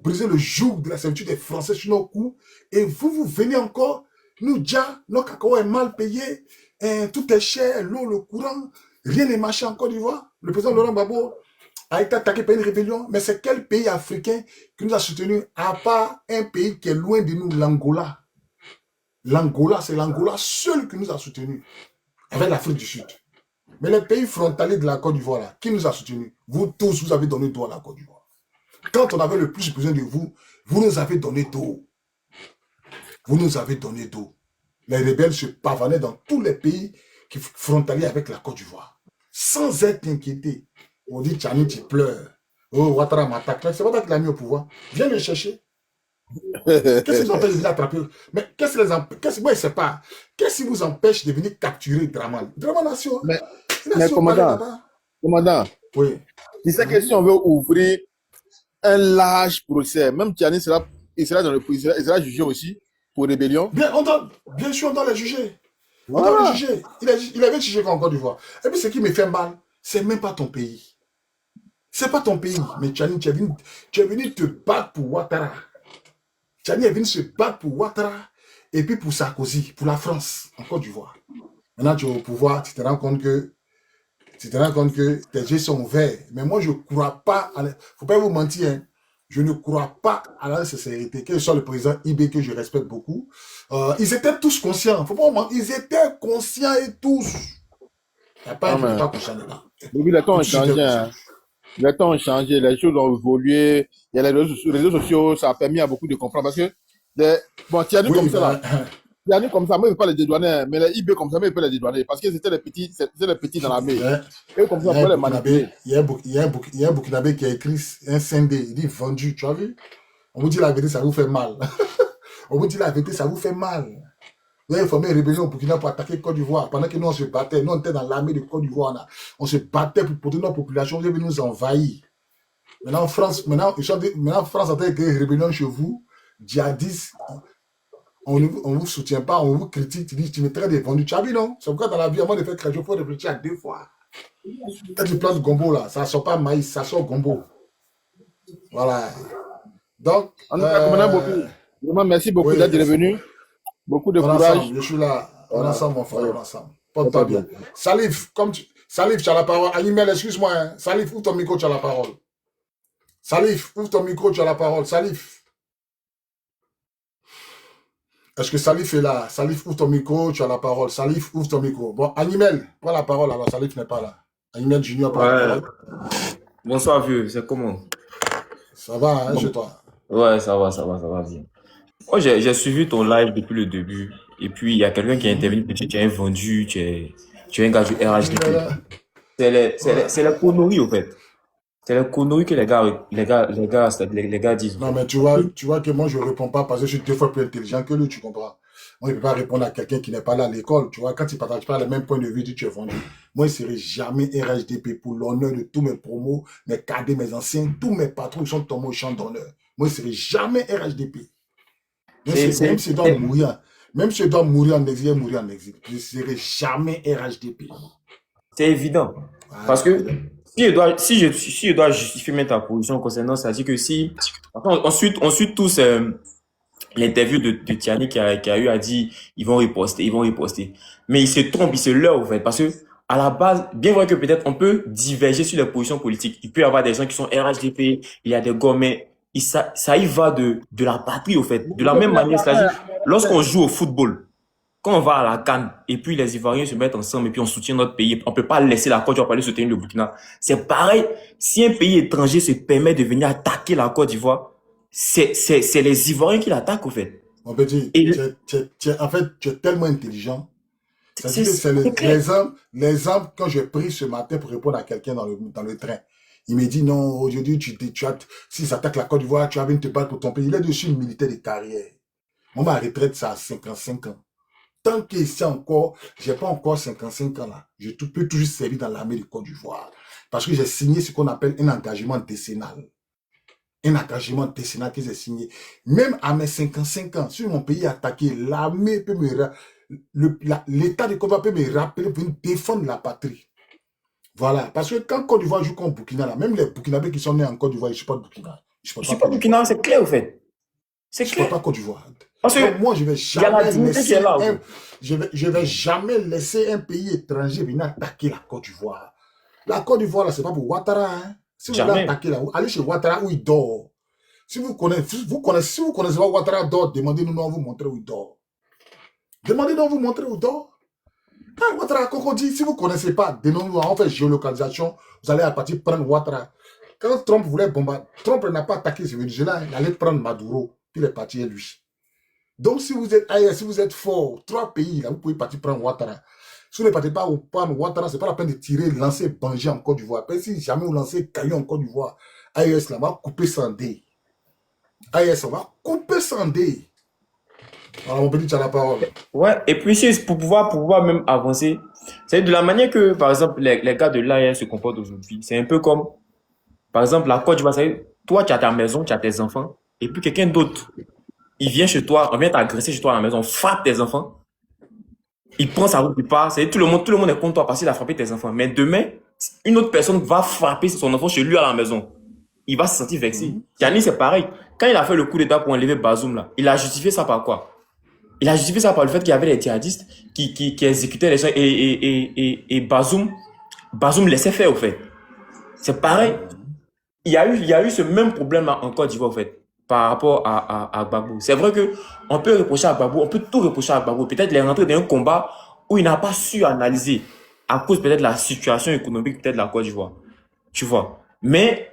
briser le joug de la servitude des Français sur nos coups. Et vous venez encore nous dire, nos cacao est mal payé, tout est cher, l'eau, le courant, rien n'est marché en Côte d'Ivoire. Le président Laurent Gbagbo a été attaqué par une rébellion. Mais c'est quel pays africain qui nous a soutenus, à part un pays qui est loin de nous, l'Angola. L'Angola, c'est l'Angola seul qui nous a soutenus, avec l'Afrique du Sud. Mais les pays frontaliers de la Côte d'Ivoire, là, qui nous a soutenus? Vous tous, vous avez donné dos à la Côte d'Ivoire. Quand on avait le plus besoin de vous, vous nous avez donné dos. Vous nous avez donné dos. Les rebelles se pavanaient dans tous les pays qui frontaliers avec la Côte d'Ivoire. Sans être inquiétés. On dit, Tchani, tu pleures. Oh, Ouattara m'attaque. C'est pas toi qui l'as mis au pouvoir. Viens le chercher. Qu'est-ce qui vous empêche de venir attraper? Mais qu'est-ce qui les empêche? Moi, je ne sais pas. Qu'est-ce qui vous empêche de venir capturer Draman? Draman Nation. Mais commandant, oui. Tu sais que si on veut ouvrir un large procès, même Tiani il sera dans il sera jugé aussi pour rébellion. Bien sûr, on doit le juger. On doit le juger. Il avait jugé en Côte d'Ivoire. Et puis, ce qui me fait mal, c'est même pas ton pays. C'est pas ton pays. Mais Tiani, tu es venu te battre pour Ouattara. Tiani est venu se battre pour Ouattara et puis pour Sarkozy, pour la France, en Côte d'Ivoire. Maintenant, tu es au pouvoir, tu te rends compte que tes yeux sont ouverts. Mais moi, je ne crois pas, il ne faut pas vous mentir, hein, je ne crois pas à la sincérité. Quel soit le président IB que je respecte beaucoup, ils étaient tous conscients. Faut pas vous mentir, ils étaient conscients et tous. Il n'y a pas un conscient là. Oui, les temps ont changé. Hein. Les temps ont changé, les choses ont évolué. Il y a les réseaux sociaux, ça a permis à beaucoup de comprendre. Parce que, bon, tu as dit comme ça là. Il y a comme ça, moi, je ne peux pas les dédouaner, mais les IB comme ça, moi, je peux les dédouaner parce que c'était les petits dans l'armée. Et comme ça, on peut les manipuler. Il y a un Burkinabé qui a écrit un scindé, il dit vendu, tu as vu? On vous dit la vérité, ça vous fait mal. On vous dit la vérité, ça vous fait mal. Vous avez formé une rébellion au Burkina pour attaquer Côte d'Ivoire. Pendant que nous, on se battait, nous, on était dans l'armée de Côte d'Ivoire. On se battait pour protéger notre population, vous avez nous envahir. Maintenant, France est en train de créer une rébellion chez vous, djihadistes. On ne vous soutient pas, on vous critique, tu dis, tu me traites de vendu. Tu as vu, non? C'est pourquoi dans la vie, avant de faire création, il faut réfléchir à 2 fois. Quand tu plantes gombo, là, ça ne sort pas maïs, ça sort gombo. Voilà. Donc, vraiment, merci beaucoup d'être revenu. Beaucoup de courage. Ensemble, je suis là. On est ensemble, mon frère, on est ensemble. Porte-toi bien. Salif, Salif, tu as la parole. Animel, excuse-moi. Hein. Salif, ouvre ton micro, tu as la parole. Salif, ouvre ton micro, tu as la parole. Salif. Est-ce que Salif est là? Salif, ouvre ton micro, tu as la parole. Salif, ouvre ton micro. Bon, Animel, prends la parole alors. Salif n'est pas là. Animel Junior, prends la parole. Bonsoir, vieux. C'est comment? Ça va, hein, chez toi? Ouais, ça va bien. Moi, j'ai suivi ton live depuis le début. Et puis, il y a quelqu'un qui a intervenu. Tu es un vendu, tu es un gars du RHDP. C'est la connerie, au fait. C'est la connerie que les gars disent. Non, mais tu vois que moi, je ne réponds pas parce que je suis 2 fois plus intelligent que lui, tu comprends? Moi, je ne peux pas répondre à quelqu'un qui n'est pas là à l'école. Tu vois, quand il ne partage pas les mêmes points de vue, tu es vendu. Moi, je ne serai jamais RHDP pour l'honneur de tous mes promos, mes cadets, mes anciens, tous mes patrons, ils sont tombés au champ d'honneur. Moi, je ne serai jamais RHDP. Même si je dois mourir en exil, je ne serai jamais RHDP. C'est évident. Voilà. Parce que si je dois justifier même ta position concernant ça, c'est-à-dire que si ensuite tous l'interview de Tiani qui a eu à dire ils vont riposter, mais il se trompe, il se leurre au fait, parce que à la base, bien vrai que peut-être on peut diverger sur les positions politiques, il peut y avoir des gens qui sont RHDP, il y a des gars, mais ça y va de la patrie au fait, de la même manière, c'est-à-dire lorsqu'on joue au football, quand on va à la CAN et puis les Ivoiriens se mettent ensemble et puis on soutient notre pays, on peut pas laisser la Côte d'Ivoire pour aller soutenir le Burkina. C'est pareil, si un pays étranger se permet de venir attaquer la Côte d'Ivoire, c'est les Ivoiriens qui l'attaquent, au fait. Mon petit, Et en fait, tu es tellement intelligent. Ça dit que c'est c'est clair. l'exemple quand j'ai pris ce matin pour répondre à quelqu'un dans le train. Il me dit, non, aujourd'hui, s'ils attaquent la Côte d'Ivoire, tu vas venir te battre pour ton pays. Il est dessus une militaire de carrière. Moi, ma retraite, c'est à 55 ans. Tant qu'ici encore, j'ai pas encore 55 ans là, je peux toujours servir dans l'armée de Côte d'Ivoire. Parce que j'ai signé ce qu'on appelle un engagement décennal. Un engagement décennal que j'ai signé. Même à mes 55 ans, si mon pays est attaqué, l'armée peut l'État de Côte d'Ivoire peut me rappeler pour défendre la patrie. Voilà. Parce que quand Côte d'Ivoire joue contre Burkina, là, même les Burkinabés qui sont nés en Côte d'Ivoire, ils ne supportent Burkina. Je suis pas burkinabé, c'est clair, au fait. C'est Je ne clair. supporte pas Côte d'Ivoire. Parce que Donc, moi, je vais il y a la jamais dignité qui est laisser là, au fait. je vais jamais laisser un pays étranger venir attaquer la Côte d'Ivoire. La Côte d'Ivoire, là, c'est pas pour Ouattara, hein. Si vous voulez Jamais. attaquer là, allez chez Ouattara où il dort. Si vous connaissez pas Ouattara dort, demandez-nous, on vous montrer où il dort. Demandez-nous, on vous montrer où il dort. Quand Ouattara Cocody, si vous ne connaissez pas, donnez-nous, on fait géolocalisation, vous allez à partir prendre Ouattara. Quand Trump voulait bombarder, Trump n'a pas attaqué ce Venezuela, il allait prendre Maduro, puis il est parti lui. Donc, si vous êtes ailleurs, si vous êtes fort, 3 pays, là, vous pouvez partir prendre Ouattara. Si vous ne partez pas prendre Ouattara, ce n'est pas la peine de tirer, lancer Bangui en Côte d'Ivoire. Si jamais vous lancez Caillou en Côte d'Ivoire, AES, là, on va couper sans dé. AES, on va couper sans dé. Alors, mon petit, tu as la parole. Ouais, et puis pour pouvoir même avancer, c'est de la manière que, par exemple, les gars de l'AES se comportent aujourd'hui. C'est un peu comme, par exemple, la Côte d'Ivoire, toi, tu as ta maison, tu as tes enfants, et puis quelqu'un d'autre, il vient chez toi, on vient t'agresser chez toi à la maison, frappe tes enfants, il prend sa route, il part, tout le monde est contre toi parce qu'il a frappé tes enfants. Mais demain, une autre personne va frapper son enfant chez lui à la maison. Il va se sentir vexé. Tiani, c'est pareil. Quand il a fait le coup d'état pour enlever Bazoum, là, il a justifié ça par quoi? Il a justifié ça par le fait qu'il y avait des djihadistes qui exécutaient les gens et Bazoum laissait faire, au fait. C'est pareil. Il y a eu ce même problème en Côte d'Ivoire, au fait, par rapport à Gbagbo. C'est vrai que on peut reprocher à Gbagbo, on peut tout reprocher à Gbagbo. Peut-être il est rentré dans un combat où il n'a pas su analyser à cause peut-être de la situation économique peut-être de la Côte d'Ivoire. Tu vois. Mais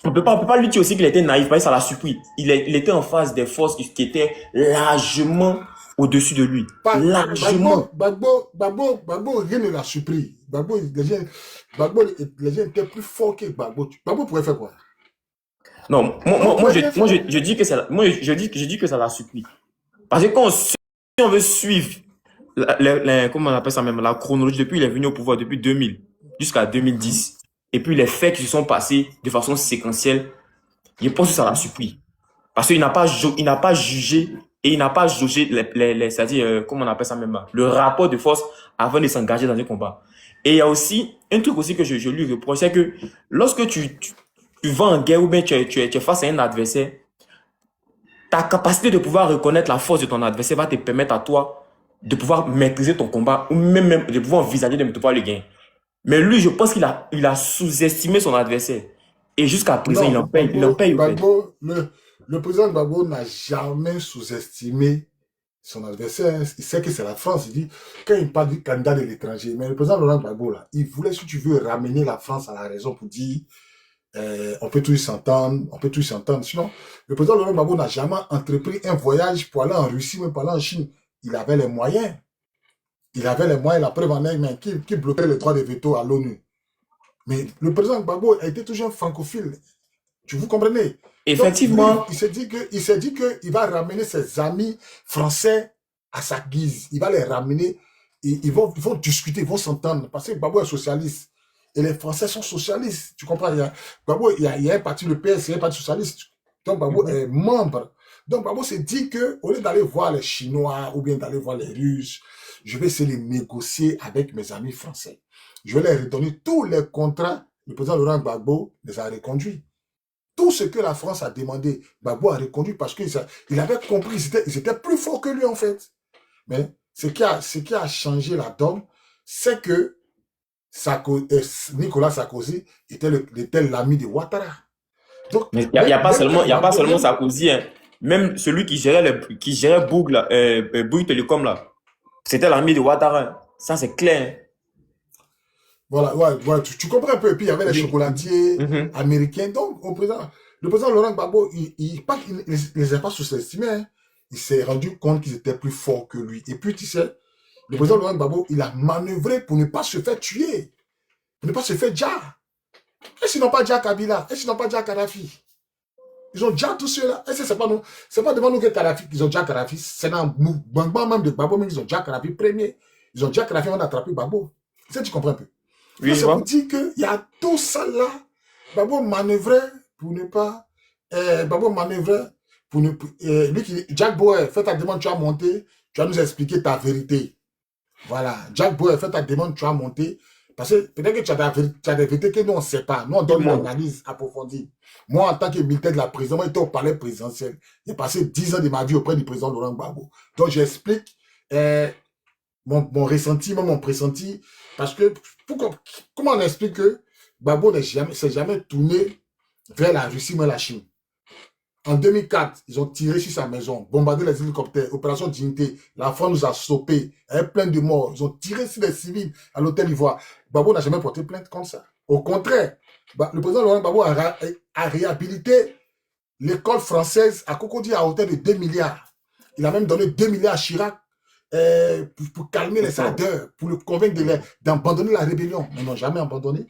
on peut pas lui dire aussi qu'il était naïf, parce que ça l'a surpris. Il était en face des forces qui étaient largement au-dessus de lui. Largement. Gbagbo, rien ne l'a surpris. Les gens étaient plus forts que Gbagbo. Gbagbo pourrait faire quoi? Non, je dis que ça, je dis que ça l'a surpris. Parce que si on veut suivre comment on appelle ça même, la chronologie depuis il est venu au pouvoir depuis 2000 jusqu'à 2010, et puis les faits qui se sont passés de façon séquentielle, je pense que ça l'a surpris. Parce qu'il n'a pas jugé et il n'a pas jaugé c'est-à-dire, comment on appelle ça même, le rapport de force avant de s'engager dans un combat. Et il y a aussi un truc aussi que je lui reproche, c'est que lorsque tu vas en guerre ou bien tu es face à un adversaire, ta capacité de pouvoir reconnaître la force de ton adversaire va te permettre à toi de pouvoir maîtriser ton combat ou même de pouvoir envisager de pouvoir le gagner. Mais lui, je pense qu'il a sous-estimé son adversaire. Et jusqu'à présent, il en paye. Gbagbo, le président Gbagbo n'a jamais sous-estimé son adversaire. Il sait que c'est la France. Il dit, quand il parle du candidat de l'étranger, mais le président Laurent Gbagbo, là, il voulait, si tu veux, ramener la France à la raison pour dire on peut tous s'entendre, Sinon, le président Laurent Gbagbo n'a jamais entrepris un voyage pour aller en Russie, même pour aller en Chine. Il avait les moyens. La preuve en est, mais qui bloquait les droits de veto à l'ONU. Mais le président Gbagbo a été toujours un francophile. Vous comprenez? Effectivement. Donc, lui, il s'est dit qu'il va ramener ses amis français à sa guise. Il va les ramener. Ils vont discuter, ils vont s'entendre. Parce que Gbagbo est socialiste. Et les Français sont socialistes. Tu comprends? Il y a un parti, le PS, il y a un parti socialiste. Donc Gbagbo est membre. Donc Gbagbo s'est dit qu'au lieu d'aller voir les Chinois ou bien d'aller voir les Russes, je vais essayer de négocier avec mes amis français. Je vais leur redonner tous les contrats. Le président Laurent Gbagbo les a reconduits. Tout ce que la France a demandé, Gbagbo a reconduit parce qu'il avait compris, ils étaient plus forts que lui en fait. Mais ce qui a changé la donne, c'est que Nicolas Sarkozy était l'ami de Ouattara. Donc, mais il n'y a pas seulement Sarkozy, hein. Même celui qui gérait Bouygues Télécom là, c'était l'ami de Ouattara. Ça c'est clair. Voilà, ouais, tu comprends un peu. Et puis il y avait les chocolatiers américains. Donc, au président, Le président Laurent Gbagbo, pas qu'il ne les a pas sous-estimés. Hein. Il s'est rendu compte qu'ils étaient plus forts que lui. Et puis, tu sais, le président Laurent Gbagbo, il a manœuvré pour ne pas se faire tuer, pour ne pas se faire djar. Est-ce qu'ils n'ont pas déjà Kabila? Est-ce qu'ils n'ont pas déjà Kadhafi? Ils ont déjà tous ceux-là. Est-ce que c'est pas devant nous que Kadhafi, qu'ils ont déjà Kadhafi? C'est dans le mouvement même de Gbagbo, mais ils ont déjà Kadhafi premier. Ils ont déjà Kadhafi, on a attrapé Gbagbo. Tu comprends un peu? Oui, C'est pour dire qu'il y a tout ça là. Gbagbo manœuvrait pour ne pas... Gbagbo manœuvrait pour ne... lui qui dit, Jack Boy, fais ta demande, tu vas monter, tu vas nous expliquer ta vérité. Voilà. Jack Boy, fais ta demande, tu vas monter. Parce que peut-être que tu as des vérités que nous, on ne sait pas. Nous, on donne une analyse approfondie. Moi, en tant que militaire de la prison, moi, j'étais au palais présidentiel. J'ai passé 10 ans de ma vie auprès du président Laurent Gbagbo. Donc, j'explique mon ressenti, mon pressenti. Parce que, comment on explique que Gbagbo ne s'est jamais tourné vers la Russie, mais la Chine? En 2004, ils ont tiré sur sa maison, bombardé les hélicoptères, opération Dignité. La France nous a stoppé, il y avait plein de morts. Ils ont tiré sur les civils à l'hôtel Ivoire. Gbagbo n'a jamais porté plainte comme ça. Au contraire, le président Laurent Gbagbo a réhabilité l'école française à Cocody à hauteur de 2 milliards. Il a même donné 2 milliards à Chirac pour calmer les ardeurs, pour le convaincre d'abandonner la rébellion. Mais ils n'ont jamais abandonné.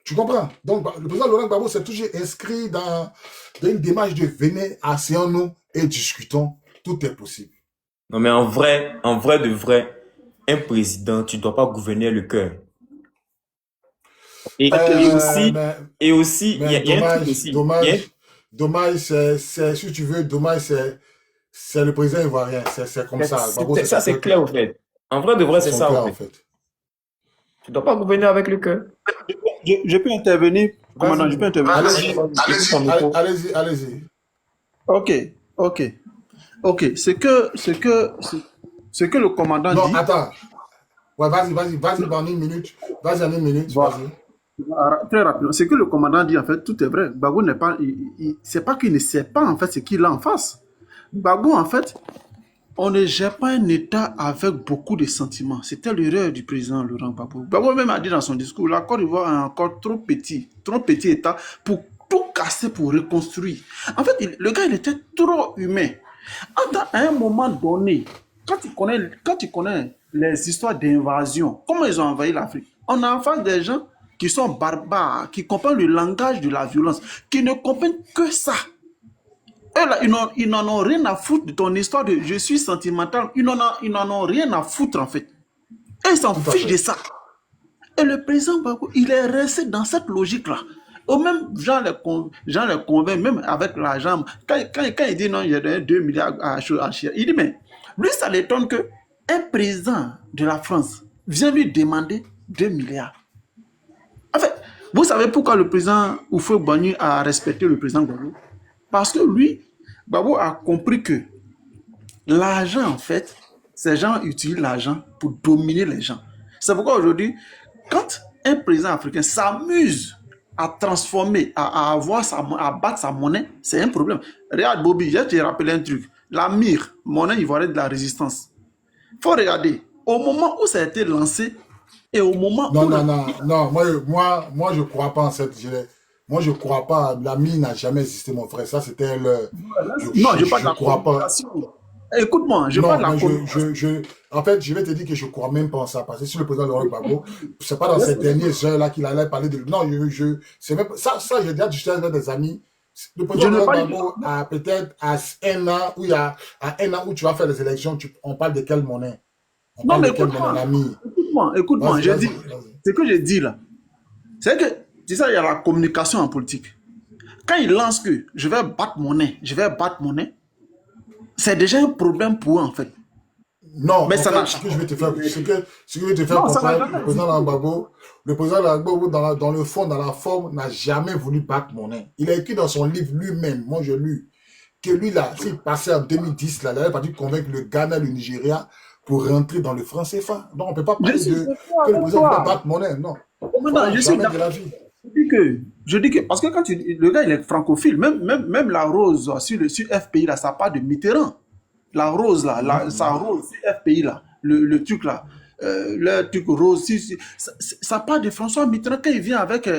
Tu comprends? Donc, le président Laurent Gbagbo s'est toujours inscrit dans une démarche de venez, asseyons-nous et discutons. Tout est possible. Non, mais en vrai de vrai, un président, tu ne dois pas gouverner le cœur. Et aussi, il y a un truc aussi. Dommage, si tu veux, dommage, c'est le président ivoirien. C'est comme ça. Ça, c'est clair, en fait. En vrai de vrai, c'est ça, en fait. Tu ne dois pas gouverner avec le cœur. Je peux intervenir, commandant, je peux intervenir. Allez-y. Ok. Ce que le commandant dit... Non, attends. Ouais, vas-y, dans une minute. Vas-y, en une minute, vas-y. Très rapidement. Ce que le commandant dit, en fait, tout est vrai. Gbagbo n'est pas... C'est pas qu'il ne sait pas, en fait, ce qu'il a en face. Gbagbo, en fait, on ne gère pas un État avec beaucoup de sentiments. C'était l'erreur du président Laurent Gbagbo. Gbagbo même a dit dans son discours, la Côte d'Ivoire est encore trop petit État pour tout casser, pour reconstruire. En fait, le gars, il était trop humain. À un moment donné, quand tu connais les histoires d'invasion, comment ils ont envahi l'Afrique, on a en face des gens qui sont barbares, qui comprennent le langage de la violence, qui ne comprennent que ça. Eux là, ils n'en ont rien à foutre de ton histoire de je suis sentimental. Ils n'en ont rien à foutre en fait. Et ils s'en fichent de ça. Et le président Gbagbo, il est resté dans cette logique-là. Au même, Jean les convainc, même avec l'argent. Quand il dit non, il a donné 2 milliards à Chirac, il dit mais lui, ça l'étonne qu'un président de la France vient lui demander 2 milliards. En fait, vous savez pourquoi le président Houphouët-Boigny a respecté le président Gbagbo? Parce que lui, Gbagbo a compris que l'argent, en fait, ces gens utilisent l'argent pour dominer les gens. C'est pourquoi aujourd'hui, quand un président africain s'amuse à transformer, à battre sa monnaie, c'est un problème. Regarde Bobby, je te rappelle un truc. La mire, monnaie ivoirienne de la résistance. Il faut regarder, au moment où ça a été lancé, et au moment où... Non, moi je ne crois pas en cette... Moi, je ne crois pas. La mine n'a jamais existé, mon frère. Ça, c'était le... Non, je ne crois pas. Écoute-moi, je parle de la En fait, je vais te dire que je ne crois même pas en ça. Parce que si le président Laurent Gbagbo, ce n'est pas dans ces dernières heures-là qu'il allait parler de... Non, c'est même... Ça, j'ai déjà discuté avec des amis. Le président Laurent Gbagbo a peut-être à un an où tu vas faire les élections, on parle de quelle monnaie? On parle de quelle monnaie, l'ami? Écoute-moi, ce que je dis là, c'est que c'est ça, il y a la communication en politique. Quand il lance que je vais battre mon nez, c'est déjà un problème pour eux en fait. Non, mais ça ce que je vais te faire, comprendre, le président Gbagbo, dans le fond, dans la forme, n'a jamais voulu battre mon nez. Il a écrit dans son livre lui-même, moi je lu, que lui là, s'il passait en 2010, là, il avait pas dû convaincre le Ghana, le Nigeria pour rentrer dans le franc CFA. Non, on ne peut pas parler que le président voulait battre mon nez, non. Non, je suis de la vie. Je dis que parce que quand le gars il est francophile, même la rose sur FPI là, ça part de Mitterrand. La rose là, sa rose sur FPI là, le truc là. le truc rose. Ça part de François Mitterrand quand il vient avec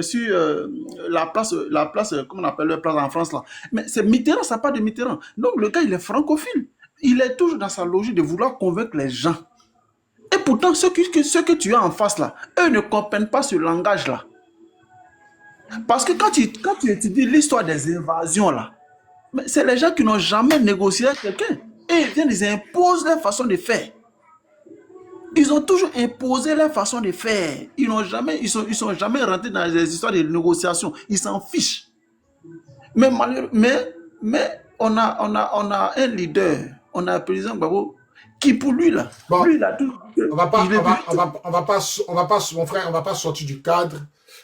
sur la place, comment on appelle la place en France là. Mais c'est Mitterrand, ça part de Mitterrand. Donc le gars, il est francophile. Il est toujours dans sa logique de vouloir convaincre les gens. Et pourtant, ceux que tu as en face là, eux ne comprennent pas ce langage là. Parce que quand tu étudies l'histoire des invasions là, c'est les gens qui n'ont jamais négocié avec quelqu'un. Et ils imposent leur façon de faire. Ils ont toujours imposé leur façon de faire. Ils sont jamais rentrés dans les histoires de négociation. Ils s'en fichent. Mais on a un leader, on a un président Gbagbo, qui pour lui là, Bon, lui il a tout. on va pas, mon frère, on va pas sortir du cadre.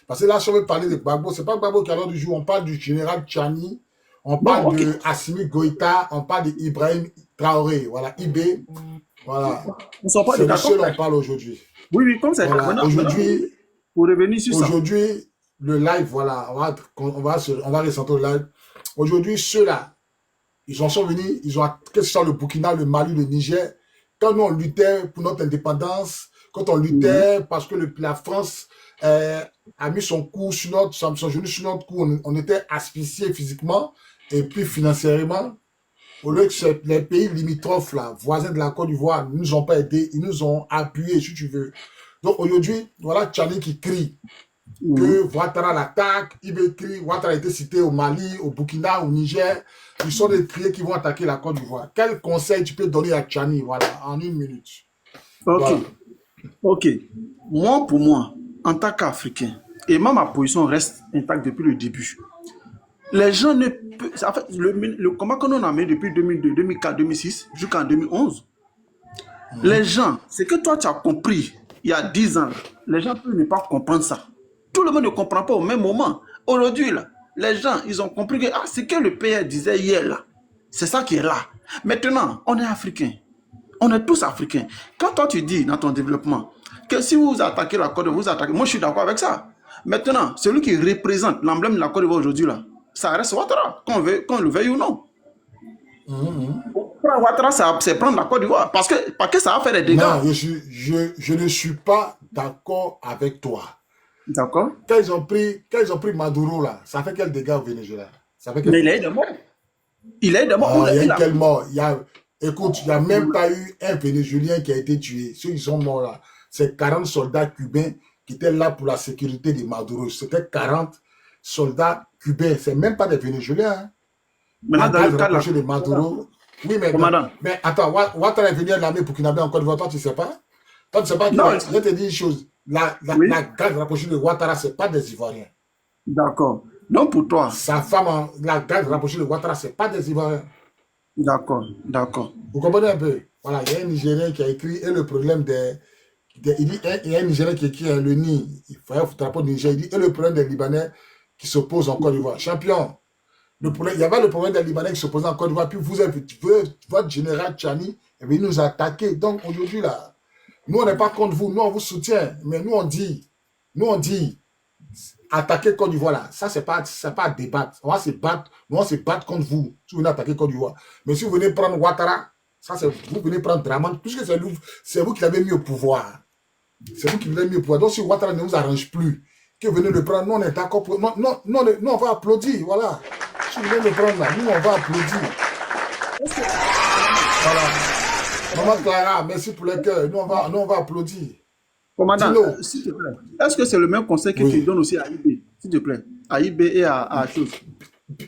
Parce que là, si on veut parler de Gbagbo, c'est pas Gbagbo qui a l'heure du jour. On parle du général Tchani, on parle de Assimi Goïta, on parle d'Ibrahim Traoré. Voilà, IB. Voilà. C'est de ceux dont on parle aujourd'hui. Oui, comme c'est. Voilà. Aujourd'hui, pour revenir sur ça. Aujourd'hui, le live, voilà, on va recentrer le live. Aujourd'hui, ceux-là, ils en sont venus, ils ont, que ce soit le Burkina, le Mali, le Niger, quand nous on luttait pour notre indépendance, quand on luttait parce que la France a mis son genou sur notre cou, on était asphyxiés physiquement et puis financièrement. Au lieu que les pays limitrophes, là, voisins de la Côte d'Ivoire, ne nous ont pas aidés, ils nous ont appuyés, si tu veux. Donc aujourd'hui, voilà Tchani qui crie que Ouattara l'attaque, il crie, Ouattara a été cité au Mali, au Burkina, au Niger. Ils sont des criers qui vont attaquer la Côte d'Ivoire. Quel conseil tu peux donner à Tchani, voilà, en 1 minute? Ok. Voilà. Ok. Pour moi, en tant qu'Africain, et moi, ma position reste intacte depuis le début. Les gens ne peuvent. En fait, le combat qu'on a mené depuis 2002, 2004, 2006 jusqu'en 2011, les gens, c'est que toi, tu as compris il y a 10 ans, les gens peuvent ne pas comprendre ça. Tout le monde ne comprend pas au même moment. Aujourd'hui, là, les gens, ils ont compris que ce que le PR disait hier, là, c'est ça qui est là. Maintenant, on est africains. On est tous africains. Quand toi, tu dis dans ton développement que si vous attaquez la Côte d'Ivoire, vous attaquez. Moi, je suis d'accord avec ça. Maintenant, celui qui représente l'emblème de la Côte d'Ivoire aujourd'hui, là, ça reste Ouattara, qu'on le veuille ou non. Prendre Ouattara, c'est prendre la Côte d'Ivoire. Parce que ça va faire des dégâts. Non, je ne suis pas d'accord avec toi. D'accord. Quand ils ont pris Maduro, là, ça fait quel dégât au Venezuela? Mais il a eu des morts. Il a eu des morts. Il y a eu quel mort? Écoute, il n'y a même pas eu un Vénézuélien qui a été tué. Ceux qui sont morts là, c'est 40 soldats cubains qui étaient là pour la sécurité de Maduro. C'était 40 soldats cubains. C'est même pas des Vénézuéliens. Hein. Maintenant, dans le cas de Maduro. Oui, mais attends, Ouattara est venu à l'armée burkinabé en Côte d'Ivoire, toi, tu ne sais pas? Toi, tu ne sais pas je te dis une chose. La garde rapprochée de Ouattara, ce n'est pas des Ivoiriens. D'accord. Donc, pour toi. Sa femme, la garde rapprochée de Ouattara, ce n'est pas des Ivoiriens. D'accord. Vous comprenez un peu? Voilà, il y a un Nigérien qui a écrit, et le problème il y a un Nigérien qui écrit le Nid, il faut un drapeau de Niger, il dit, et le problème des Libanais qui s'opposent en Côte d'Ivoire. Champion, il y avait le problème des Libanais qui s'opposaient en Côte d'Ivoire, puis votre général Tchani, il nous a attaqué. Donc aujourd'hui, là, nous, on n'est pas contre vous, nous, on vous soutient, mais nous, on dit, attaquer Côte d'Ivoire, là, ça, c'est pas à débattre. On va se battre contre vous, si vous venez attaquer Côte d'Ivoire. Mais si vous venez prendre Ouattara, ça, c'est vous venez prendre Draman, puisque c'est vous qui l'avez mis au pouvoir. C'est vous qui l'avez mis au pouvoir. Donc, si Ouattara ne vous arrange plus, que vous venez le prendre, nous, on est d'accord pour. Non, on va applaudir, voilà. Si vous venez le prendre là, nous, on va applaudir. Voilà. Maman Clara, merci pour le cœur. Nous, on va applaudir. Commandant, s'il te plaît, est-ce que c'est le même conseil que tu donnes aussi à IB, s'il te plaît, à IB et à chose?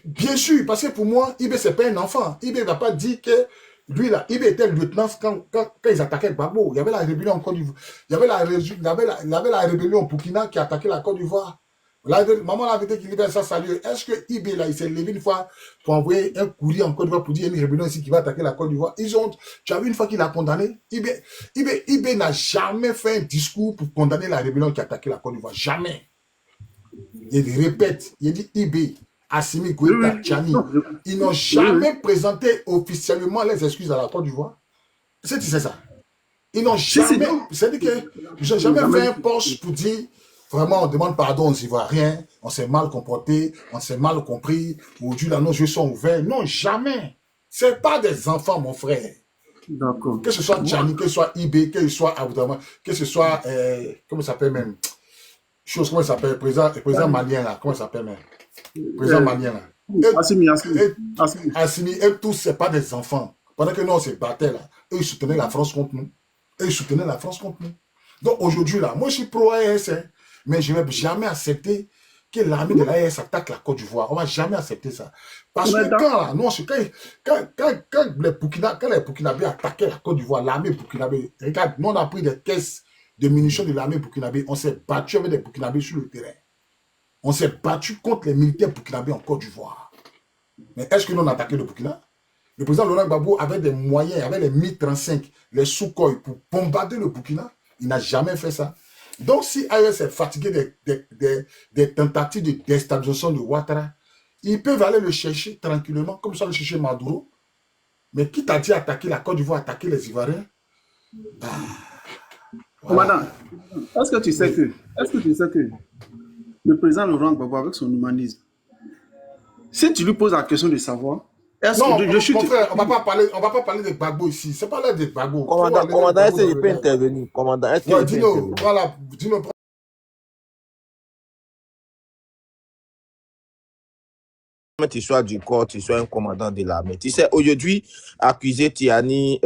Bien sûr, parce que pour moi, IB, ce n'est pas un enfant. IB ne va pas dire que lui, là, IB était lieutenant quand ils attaquaient Gbagbo. Il y avait la rébellion en Côte d'Ivoire. Il y avait la rébellion au Burkina qui attaquait la Côte d'Ivoire. Maman l'avait dit qu'il libère ça, salut. Est-ce que IB, là, il s'est levé une fois pour envoyer un courrier en Côte d'Ivoire pour dire qu'il y a une rébellion ici qui va attaquer la Côte d'Ivoire? Tu as vu une fois qu'il a condamné? IB n'a jamais fait un discours pour condamner la rébellion qui a attaqué la Côte d'Ivoire. Jamais. Il répète, il dit IB, Assimi Goïta, Tchani. Ils n'ont jamais présenté officiellement les excuses à la Côte d'Ivoire. Tu sais ça? Ils n'ont jamais. C'est-à-dire que je n'ai jamais fait un poste pour dire. Vraiment, on demande pardon aux Ivoiriens, on s'est mal comporté, on s'est mal compris, aujourd'hui, là, nos yeux sont ouverts. Non, jamais. Ce n'est pas des enfants, mon frère. D'accord. Que ce soit Tchani, que ce soit IB, que ce soit Aboudaman, que ce soit, comment ça s'appelle même, comment ça s'appelle, président malien là, comment ça s'appelle même, président malien là. Assimi. Assimi, et tous, c'est pas des enfants. Pendant que nous, on se battait là, eux, ils soutenaient la France contre nous. Donc aujourd'hui là, moi je suis pro-AES, hein, mais je ne vais jamais accepter que l'armée de l'AES attaque la Côte d'Ivoire. On ne va jamais accepter ça. Parce que quand les Burkinabés attaquaient la Côte d'Ivoire, l'armée burkinabé, regarde, nous on a pris des caisses de munitions de l'armée burkinabé, on s'est battu avec des Burkinabés sur le terrain. On s'est battu contre les militaires burkinabés en Côte d'Ivoire. Mais est-ce que nous on a attaqué le Burkina? Le président Laurent Gbagbo avait des moyens, avait les Mi-35, les Sukhoi pour bombarder le Burkina. Il n'a jamais fait ça. Donc, si AES est fatigué des tentatives de déstabilisation de Ouattara, ils peuvent aller le chercher tranquillement, comme ça, le chercher Maduro. Mais qui t'a dit attaquer la Côte d'Ivoire, attaquer les Ivoiriens? Commandant, est-ce que tu sais que le président Laurent Gbagbo, avec son humanisme, si tu lui poses la question de savoir, mon frère, on ne va pas parler de Gbagbo ici. C'est pas là de Gbagbo. Commandant, est-ce qu'il peut intervenir? Commandant, est-ce qu'il peut intervenir? Voilà, dis-nous. Tu sois du corps, tu sois un commandant de l'armée. Tu sais, aujourd'hui, accuser Tiani,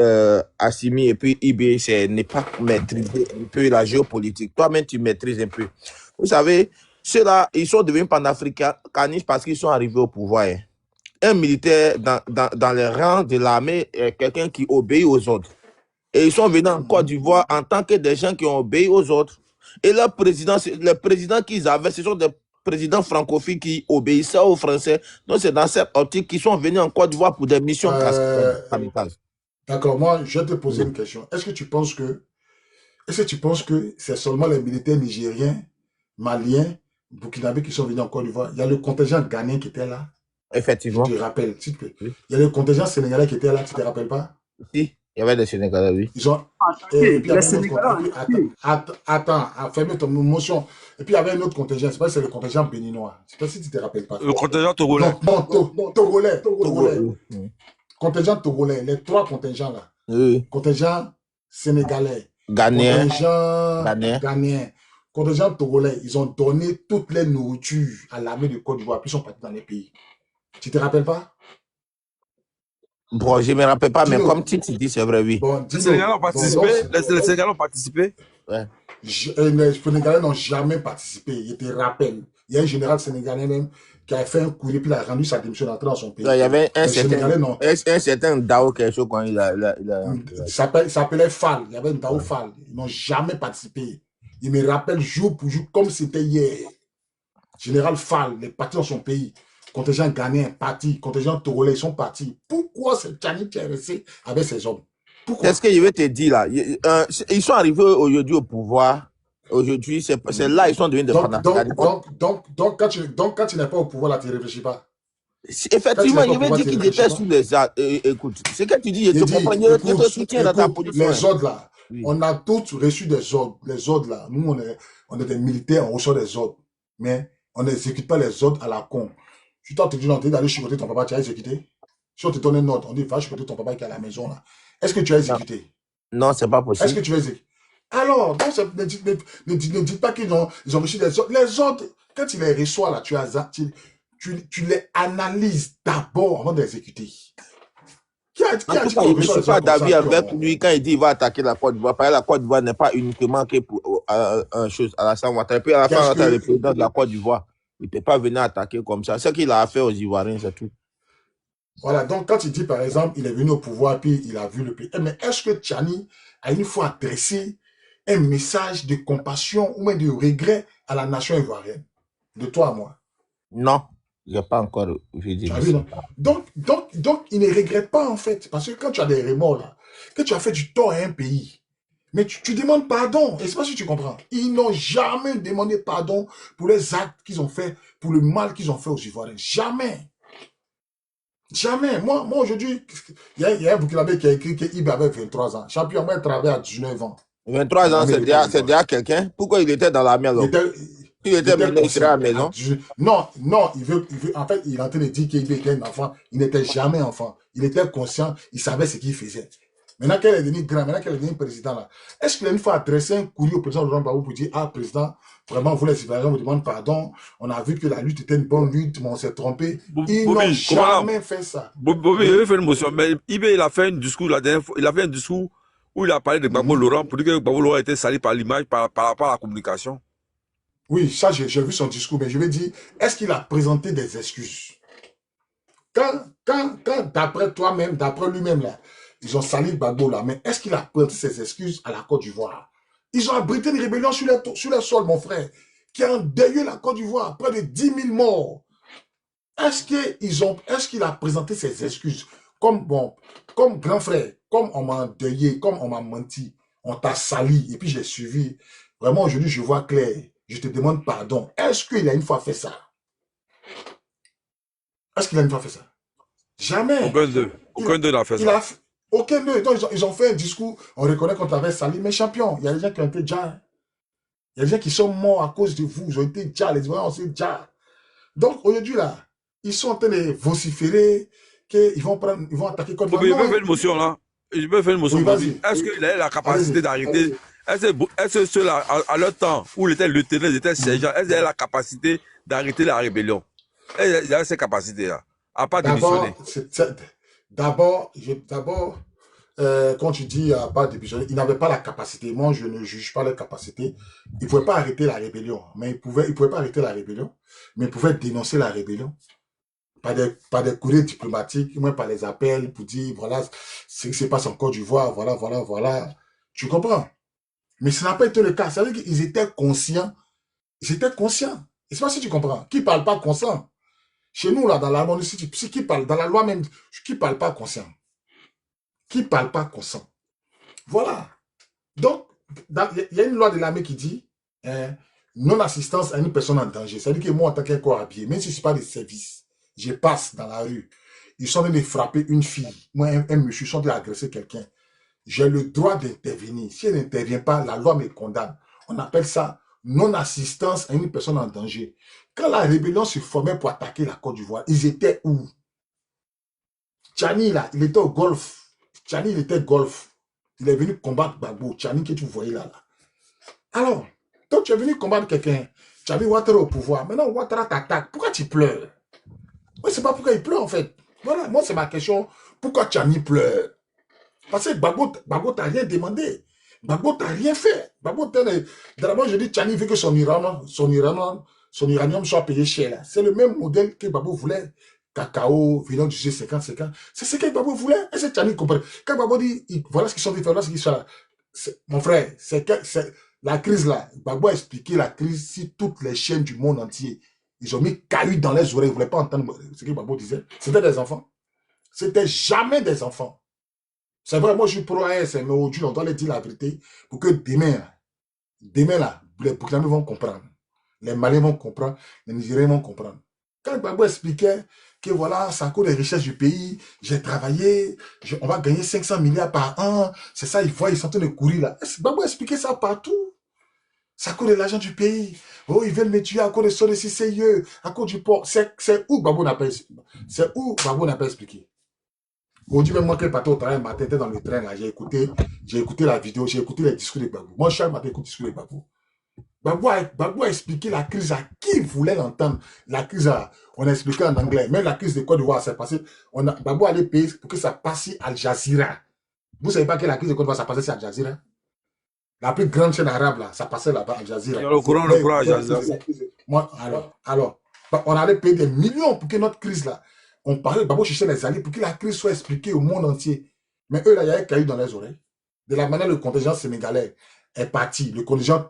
Assimi et puis IB, n'est pas maîtriser un peu la géopolitique. Toi-même, tu maîtrises un peu. Vous savez, ceux-là, ils sont devenus panafricanistes parce qu'ils sont arrivés au pouvoir. Hein. Un militaire dans les rangs de l'armée est quelqu'un qui obéit aux ordres. Et ils sont venus en Côte d'Ivoire en tant que des gens qui ont obéi aux ordres. Et le président qu'ils avaient, ce sont des présidents francophiles qui obéissaient aux Français. Donc c'est dans cette optique qu'ils sont venus en Côte d'Ivoire pour des missions capitales. D'accord, moi je vais te poser une question. Est-ce que tu penses que c'est seulement les militaires nigériens, maliens, burkinabés qui sont venus en Côte d'Ivoire? Il y a le contingent ghanéen qui était là. Effectivement. Je te rappelle, s'il te plaît. Oui. Il y a le contingent sénégalais qui était là, tu ne te rappelles pas? Si, il y avait des Sénégalais, oui. Ils ont... Attends, ferme ton émotion. Et puis il y avait un autre contingent, c'est pas si c'est le contingent béninois. Je ne sais pas si tu ne te rappelles pas. Le contingent togolais. Non, togolais. Contingent togolais, les trois contingents là. Oui. Contingent sénégalais. Ghanéen. Contingent ghanéen. Contingent togolais, ils ont donné toutes les nourritures à l'armée de Côte d'Ivoire, puis ils sont partis dans les pays. Tu te rappelles pas? Bon, je ne me rappelle pas, mais comme tu dis, c'est vrai, oui. Bon, les Sénégalais ont participé. Les Sénégalais ont participé. Ouais. Les Sénégalais n'ont jamais participé. Je te rappelle. Il y a un général sénégalais même qui a fait un courrier, puis il a rendu sa démission d'entrée dans son pays. Il y avait un certain Dao, quelque chose, quand il s'appelait Fall. Il y avait un Dao Fall. Ils n'ont jamais participé. Il me rappelle jour pour jour, comme c'était hier. Général Fall, il est parti dans son pays. Contingent ghanéen, parti. Contingent togolais, ils sont partis. Pourquoi c'est Tchani qui est resté avec ces hommes? Qu'est-ce que je vais te dire là? Ils sont arrivés aujourd'hui au pouvoir. Aujourd'hui, c'est là ils sont devenus des panafricanistes. Donc, quand tu n'es pas au pouvoir, là, tu ne réfléchis pas. Effectivement, je vais dire qu'ils étaient sous les arts. Écoute, ce que tu dis, je te comprends. Je te soutiens dans ta position. Les ordres là, oui. On a tous reçu des ordres. Les ordres là, nous, on est des militaires, on reçoit des ordres. Mais on n'exécute pas les ordres à la con. Si toi, tu dis, non, tu es d'aller chicoter ton papa, tu as exécuté. Si on te donne une note, on dit, va chicoter ton papa qui est à la maison là. Est-ce que tu as exécuté? Non, c'est pas possible. Est-ce que tu as exécuté? Alors, donc, ne dites pas qu'ils ont reçu des ordres. Les ordres, quand tu les reçois là, tu les analyses d'abord avant d'exécuter. Je ne suis pas d'avis avec lui quand il dit qu'il va attaquer la Côte d'Ivoire. La Côte d'Ivoire n'est pas uniquement que pour chose à la Ouattara. Puis à la fin, le président de la Côte d'Ivoire. Il ne peut pas venir attaquer comme ça. Ce qu'il a fait aux Ivoiriens, c'est tout. Voilà, donc quand il dit, par exemple, il est venu au pouvoir, puis il a vu le pays. Mais est-ce que Tchani a une fois adressé un message de compassion ou même de regret à la nation ivoirienne? De toi à moi? Non, je n'ai pas encore vu. Donc, il ne regrette pas, en fait. Parce que quand tu as des remords, là, que tu as fait du tort à un pays, mais tu demandes pardon. Et c'est pas si tu comprends. Ils n'ont jamais demandé pardon pour les actes qu'ils ont fait, pour le mal qu'ils ont fait aux Ivoiriens. Jamais. Jamais. Moi aujourd'hui, il y a un Burkinabé qui a écrit qu'il avait 23 ans. Champion, moi, il travaille à 19 ans. 23 ans, c'est déjà quelqu'un. Pourquoi il était dans l'armée alors? Il était à la maison. Non, il veut, en fait, il est en train de dire qu'il était un enfant. Il n'était jamais enfant. Il était conscient, il savait ce qu'il faisait. Maintenant qu'elle est devenue grand, maintenant qu'elle est devenue président là, est-ce qu'il a une fois adressé un courrier au président Laurent Gbagbo pour dire, ah, président, vraiment, vous les citoyens, on vous demande pardon, on a vu que la lutte était une bonne lutte, mais on s'est trompé. Ils n'ont Bobby, comment là? jamais fait ça. Bobby, il a fait une motion, mais Ibé, il a fait un discours la dernière fois, il a fait un discours où il a parlé de Gbagbo Laurent pour dire que Gbagbo Laurent était sali par l'image, par rapport à la communication. Oui, ça, j'ai vu son discours, mais je vais dire, est-ce qu'il a présenté des excuses? Quand d'après toi-même, d'après lui-même, là, ils ont sali Gbagbo, là, mais est-ce qu'il a présenté ses excuses à la Côte d'Ivoire? Ils ont abrité une rébellion sur le sol, mon frère, qui a endeuillé la Côte d'Ivoire, près de 10 000 morts. Est-ce qu'il a présenté ses excuses comme grand frère, comme on m'a endeuillé, comme on m'a menti, on t'a sali, et puis j'ai suivi. Vraiment, aujourd'hui, je vois clair. Je te demande pardon. Est-ce qu'il a une fois fait ça? Est-ce qu'il a une fois fait ça? Jamais. Aucun d'eux n'a fait ça. Aucun d'eux. Donc, ils ont fait un discours. On reconnaît qu'on t'avait sali, mais champion. Il y a des gens qui ont été déjà. Il y a des gens qui sont morts à cause de vous. Ils ont été déjà. Les Ivoiriens ont été déjà. Donc, aujourd'hui, là, ils sont en train de vociférer qu'ils vont attaquer Côte d'Ivoire. Je peux faire une motion là. Je peux faire une motion. Oui, est-ce qu'il a la capacité d'arrêter? Est-ce que ceux-là, à leur temps, où il était lieutenant, ils étaient sergents, est-ce qu'il a la capacité d'arrêter la rébellion? Il a cette capacité-là. À part démissionner. D'abord, quand tu dis à part démissionner, il n'avait pas la capacité. Moi, je ne juge pas la capacité. Il ne pouvait pas arrêter la rébellion. Mais il pouvait pas arrêter la rébellion, mais il pouvait dénoncer la rébellion. Pas des courriers diplomatiques, même par les appels pour dire, voilà, ce qui se passe en Côte d'Ivoire, voilà. Tu comprends? Mais ça n'a pas été le cas. Ça veut dire qu'ils étaient conscients. Ils étaient conscients. Et c'est pas si tu comprends. Qui parle pas conscient? Chez nous, là, dans la loi, qui parle, dans la loi même, qui parle pas conscient? Qui parle pas conscient? Voilà. Donc, il y a une loi de l'armée qui dit, non-assistance à une personne en danger. Ça veut dire que moi, en tant qu'un corps habillé, même si ce n'est pas des services, je passe dans la rue, ils sont en train de frapper une fille, moi, un monsieur, ils sont en train d'agresser quelqu'un. J'ai le droit d'intervenir. Si elle n'intervient pas, la loi me condamne. On appelle ça non-assistance à une personne en danger. Quand la rébellion se formait pour attaquer la Côte d'Ivoire, ils étaient où? Tchani, là, il était au golf. Tchani, il était golf. Il est venu combattre Gbagbo. Tchani, que tu voyais là. Alors, toi, tu es venu combattre quelqu'un. Tu as vu Ouattara au pouvoir. Maintenant, Ouattara t'attaque. Pourquoi tu pleures? Moi, c'est pas pourquoi il pleure, en fait. Voilà, moi, c'est ma question. Pourquoi Tchani pleure? Parce que Gbagbo t'a rien demandé. Gbagbo t'a rien fait. Gbagbo d'abord, je dis, Tchani veut que son uranium soit payé cher. C'est le même modèle que Gbagbo voulait. Cacao, venant du G50. C'est ce que Gbagbo voulait. Et c'est Tchani comprend. Quand Gbagbo dit, voilà ce qu'ils sont dit, voilà ce qu'ils sont là. Mon frère, c'est la crise là. Gbagbo a expliqué la crise si toutes les chaînes du monde entier. Ils ont mis cailloux dans les oreilles. Ils ne voulaient pas entendre ce que Gbagbo disait. C'était des enfants. C'était jamais des enfants. C'est vrai, moi je suis pro-AS, mais aujourd'hui, on doit leur dire la vérité pour que demain là, les Burkinabés vont comprendre. Les Maliens vont comprendre, les Nigériens vont comprendre. Quand Gbagbo expliquait que voilà, ça coûte les richesses du pays, j'ai travaillé, on va gagner 500 milliards par an, c'est ça, ils voient, ils sont en train de courir là. Gbagbo expliquait ça partout. Ça coûte de l'argent du pays. Oh, ils veulent me tuer à cause de ça, de CCIE, à cause du port. C'est où Gbagbo n'a pas expliqué. Aujourd'hui, même moi, quand je partais au travail, le matin, j'étais dans le train, là, j'ai écouté la vidéo, j'ai écouté les discours de Gbagbo. Moi, chaque matin, j'écoute les discours de Gbagbo. Gbagbo a expliqué la crise à qui voulait l'entendre. La crise, on a expliqué en anglais. Même la crise de Côte d'Ivoire, c'est passé. Gbagbo allait payer pour que ça passe à Al Jazeera. Vous ne savez pas que la crise de Côte d'Ivoire, ça passait à Al Jazeera? La plus grande chaîne arabe, là, ça passait là-bas à Al Jazeera. Le courant à Al Jazeera. Alors, on allait payer des millions pour que notre crise, là, on parlait, Gbagbo cherchait les alliés pour que la crise soit expliquée au monde entier. Mais eux, là, il y avait caillou dans les oreilles. De la manière, le contingent sénégalais est parti, le contingent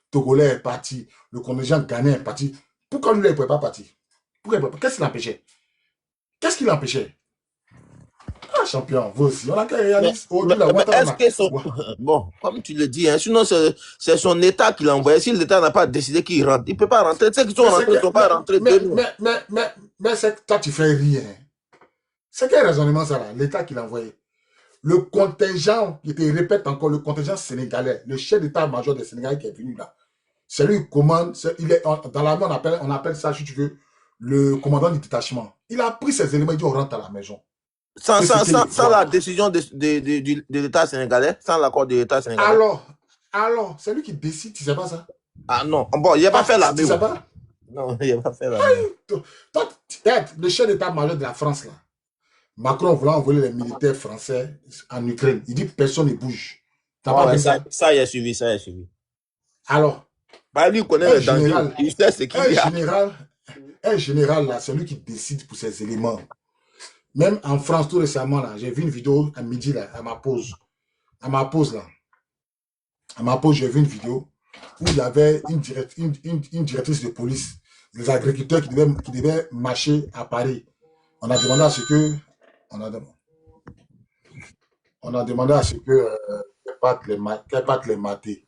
togolais est parti, le contingent ghanéen est parti. Pourquoi lui, là, il ne pouvait pas partir? Qu'est-ce qui l'empêchait? Qu'est-ce qui l'empêchait? Ah, champion, vous aussi. On a qu'à réaliser. Est-ce que son... Bon, comme tu le dis, hein, sinon c'est son État qui l'a envoyé. Si l'État n'a pas décidé qu'il rentre, il ne peut pas rentrer. Tu sais qu'ils sont rentrés, ils ne sont pas rentrés. Mais toi, tu fais rien. C'est quel raisonnement ça là? L'État qui l'a envoyé. Le contingent, je te répète encore, le contingent sénégalais, le chef d'état-major des Sénégalais qui est venu là, c'est lui qui commande, dans l'armée on appelle ça, si tu veux, le commandant du détachement. Il a pris ses éléments, il dit on rentre à la maison. Sans, C'est ce sans, qu'ils sans, sans voient. la décision de l'État sénégalais, sans l'accord de l'État sénégalais. Alors, c'est lui qui décide, tu sais pas ça? Ah non, bon, il n'a pas fait la Tu sais même. pas? Non, il n'a pas fait la même. Toi, le chef d'état-major de la France, là, Macron voulait envoyer les militaires français en Ukraine. Il dit que personne ne bouge. T'as pas vu ça? Ça, il a suivi, ça, il a suivi. Alors, Bah, lui, il connaît le danger. Il sait ce qu'il y a. Un général, là, c'est lui qui décide pour ces éléments. Même en France, tout récemment, là, j'ai vu une vidéo à midi, là, à ma pause. À ma pause, j'ai vu une vidéo où il y avait une directrice de police, des agriculteurs qui devaient marcher à Paris. On a demandé à ce que... On a demandé à ce que qu'elle parte les mater.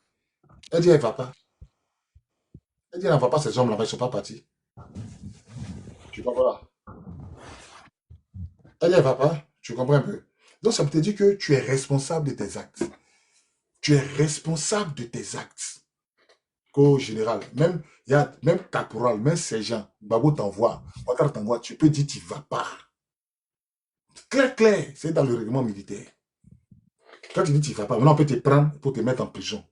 Elle dit, elle ne va pas. Elle dit, elle ne va pas, ces hommes-là, ils ne sont pas partis. Tu comprends? Elle dit, elle ne va pas. Tu comprends un peu? Donc, ça te dit que tu es responsable de tes actes. Tu es responsable de tes actes. Qu'au général, même caporal, même sergent, Babou t'envoie, Ouattara t'envoie, tu peux dire, tu ne vas pas. Clair, c'est dans le règlement militaire. Quand tu dis, tu ne vas pas, maintenant on peut te prendre pour te mettre en prison.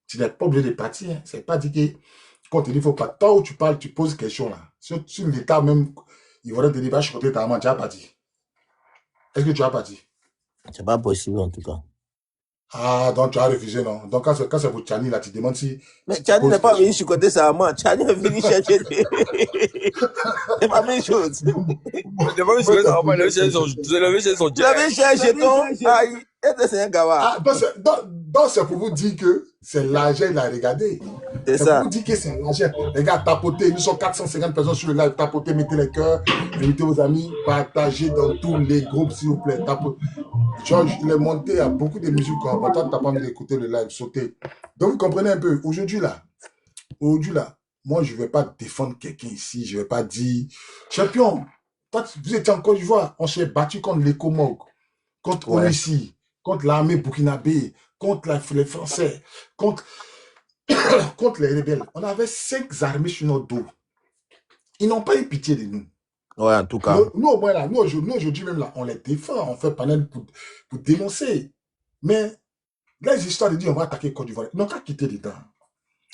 Tu n'es pas obligé de partir. Hein. Ce n'est pas dit que quand tu dis, il ne faut pas. Toi où tu parles, tu poses question là. Sur l'État même, il va te dire, va chuchoter ta main, tu n'as pas dit. Est-ce que tu as pas dit? C'est pas possible en tout cas. Ah, donc tu as refusé, non? Donc quand c'est pour Tchani, là, tu demandes si... Mais Tchani n'est pas venu chicoter sa main. Tchani est venu chercher... C'est pas la même chose. Il est venu chercher son Tu avais cherché ton... Aïe, c'est un gawa. Ah, donc c'est pour vous dire que c'est l'argent, il a regardé. C'est C'est ça. pour vous dire que c'est l'argent. Les gars, tapotez. Nous sommes 450 personnes sur le live. Tapotez, mettez les cœurs, invitez vos amis, partagez dans tous les groupes, s'il vous plaît. George, il est monté à beaucoup de musiques. Toi, tu n'as pas envie d'écouter le live, sauter. Donc, vous comprenez un peu. Aujourd'hui, là, moi, je ne vais pas défendre quelqu'un ici. Je ne vais pas dire, champion, toi, vous étiez en Côte d'Ivoire. On s'est battu contre les Comores, contre Onissi, contre l'armée burkinabé, contre les Français, contre les rebelles. On avait 5 armées sur notre dos. Ils n'ont pas eu pitié de nous. Ouais, en tout cas. Nous, au moins, là, nous aujourd'hui même, là, on les défend, on fait panel pour dénoncer. Mais les histoires de dire on va attaquer Côte d'Ivoire, ils n'ont qu'à quitter dedans.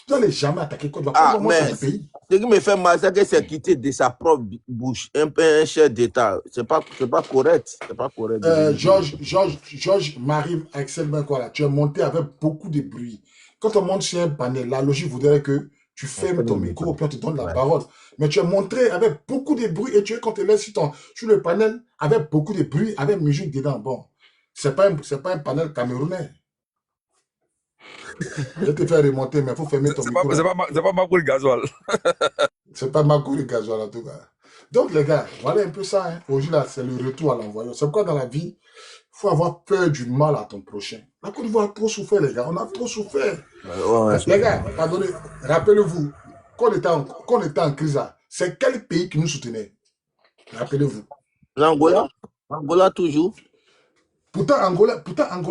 Vous n'allez jamais attaquer Côte d'Ivoire. Ah, mais ce qui me fait mal, c'est que c'est quitter de sa propre bouche un chef d'État. C'est pas correct. C'est pas correct. Georges m'arrive avec Selma, quoi, là. Tu es monté avec beaucoup de bruit. Quand on monte sur un panel, la logique voudrait que tu fermes ton micro, puis on te donne la parole. Mais tu es montré avec beaucoup de bruit et tu es quand tu es là sur le panel avec beaucoup de bruit, avec musique dedans. Bon, c'est pas un panel camerounais. Je te fais remonter, mais il faut fermer ton micro. C'est pas Marco le gasoil. C'est pas Marco le gasoil en tout cas. Donc les gars, voilà un peu ça. Hein. Aujourd'hui là, c'est le retour à l'envoyeur. C'est pourquoi dans la vie, il faut avoir peur du mal à ton prochain. La Côte d'Ivoire a trop souffert, les gars. On a trop souffert. Les gars, pardonnez, rappelez-vous, quand on était en crise là, c'est quel pays qui nous soutenait? Rappelez-vous. L'Angola toujours. Pourtant, Angola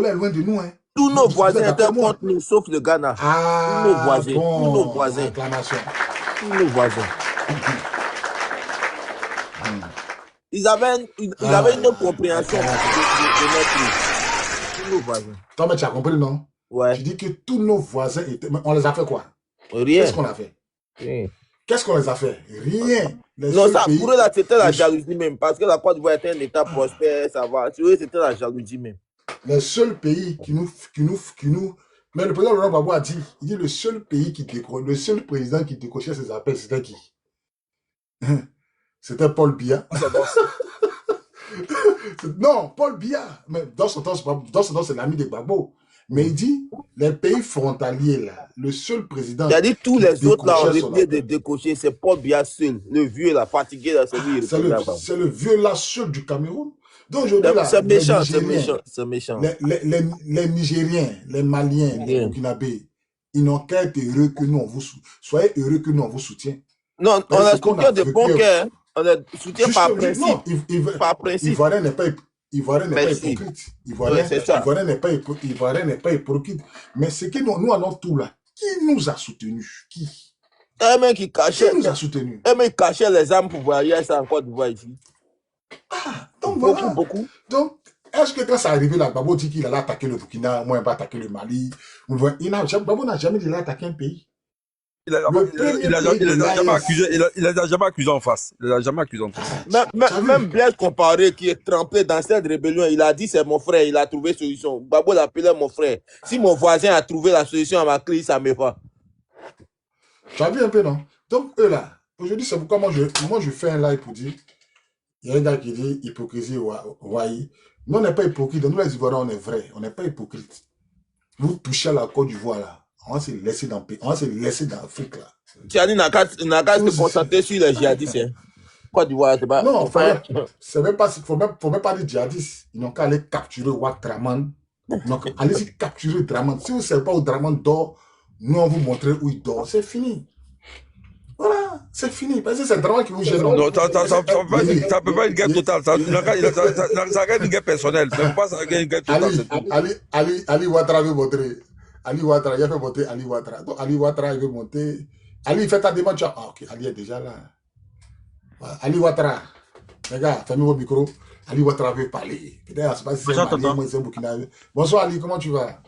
est loin de nous. Hein. Tous nos voisins étaient contre nous, sauf le Ghana. Ah, tous nos voisins. Bon, tous nos voisins. Acclamation. Tous nos voisins. Ils avaient une compréhension de notre vie. Tous nos voisins. Toi, mais tu as compris, non? Ouais. Tu dis que tous nos voisins étaient... Mais on les a fait quoi? Rien. Qu'est-ce qu'on a fait? Rien. Qu'est-ce qu'on les a fait? Rien. Non, ça, pour eux, c'était la jalousie même. Parce que la Côte d'Ivoire était un État prospère, ça va. Sur eux, c'était la jalousie même. Les seuls pays qui nous... Mais le président Laurent Gbagbo a dit, il dit le seul président qui décrochait ses appels, c'était qui? C'était Paul Biya. Non, Paul Biya. Mais dans son temps, c'est l'ami de Gbagbo. Mais il dit, les pays frontaliers, là, le seul président... Il a dit tous les autres, là, ont essayé de décocher. C'est Paul Biya seul. Le vieux, là, fatigué, là, c'est lui. C'est le vieux, là, seul du Cameroun. Donc aujourd'hui, là, c'est méchant, c'est méchant. Les Nigériens, les Maliens, les Burkinabés, ils n'ont qu'à être heureux que nous, on vous soutient. Soyez heureux que nous, on vous soutient. Non, on a soutien de bon cœur. On a soutien par principe. Non, par principe. Ivoirien n'est pas hypocrite. Ivoirien n'est pas hypocrite. Mais c'est que nous allons tout là. Qui nous a soutenus? Qui? Un mec qui cachait. Qui nous a soutenus? Un mec cachait les armes pour voyager ça en Côte d'Ivoire ici. Donc Beaucoup, voilà. beaucoup. Donc, est-ce que quand ça arrivé là, Babo dit qu'il allait attaquer le Burkina, moi, il va attaquer le Mali. Babo n'a jamais dit qu'il allait attaquer un pays. Le premier pays de l'AES. Il les a jamais accusés en face. Il les a jamais accusés en face. Même Blaise Compaoré qui est trempé dans cette rébellion, il a dit c'est mon frère, il a trouvé solution. Babo l'appelait mon frère. Si mon voisin a trouvé la solution à ma crise, ça me va. Tu as vu un peu, non? Donc, eux là, aujourd'hui, c'est pourquoi moi je fais un live pour dire, il y a un gars qui dit hypocrisie, Wai. Nous, on n'est pas hypocrite. Nous, les Ivoiriens, on est vrais. On n'est pas hypocrite. Vous touchez à la Côte d'Ivoire là. On va se laisser dans l'Afrique là. Tiani n'a qu'à se concentrer sur les djihadistes. Hein. Côte d'Ivoire, c'est pas. Non, c'est même pas, faut même pas dire djihadistes. Ils n'ont qu'à aller capturer Ouattaraman. Donc, allez-y capturer Draman. Si vous ne savez pas où Draman dort, nous on vous montrer où il dort. C'est fini. Voilà, c'est fini. Parce que c'est Draman qui vous gêne. Non, ça peut pas être une guerre totale. Ça reste une guerre personnelle. C'est pas ça, une guerre totale. Ali Ouattara veut montrer. Ali Ouattara, il a fait monter Ali Ouattara. Donc Ali Ouattara, il veut monter. Ali, il fait ta demande. Ah, ok, Ali est déjà là. Voilà. Ali Ouattara. Les gars, fermez vos micros. Ali Ouattara veut parler. Peut-être, c'est pas Burkinabé. Bonsoir Ali, comment tu vas?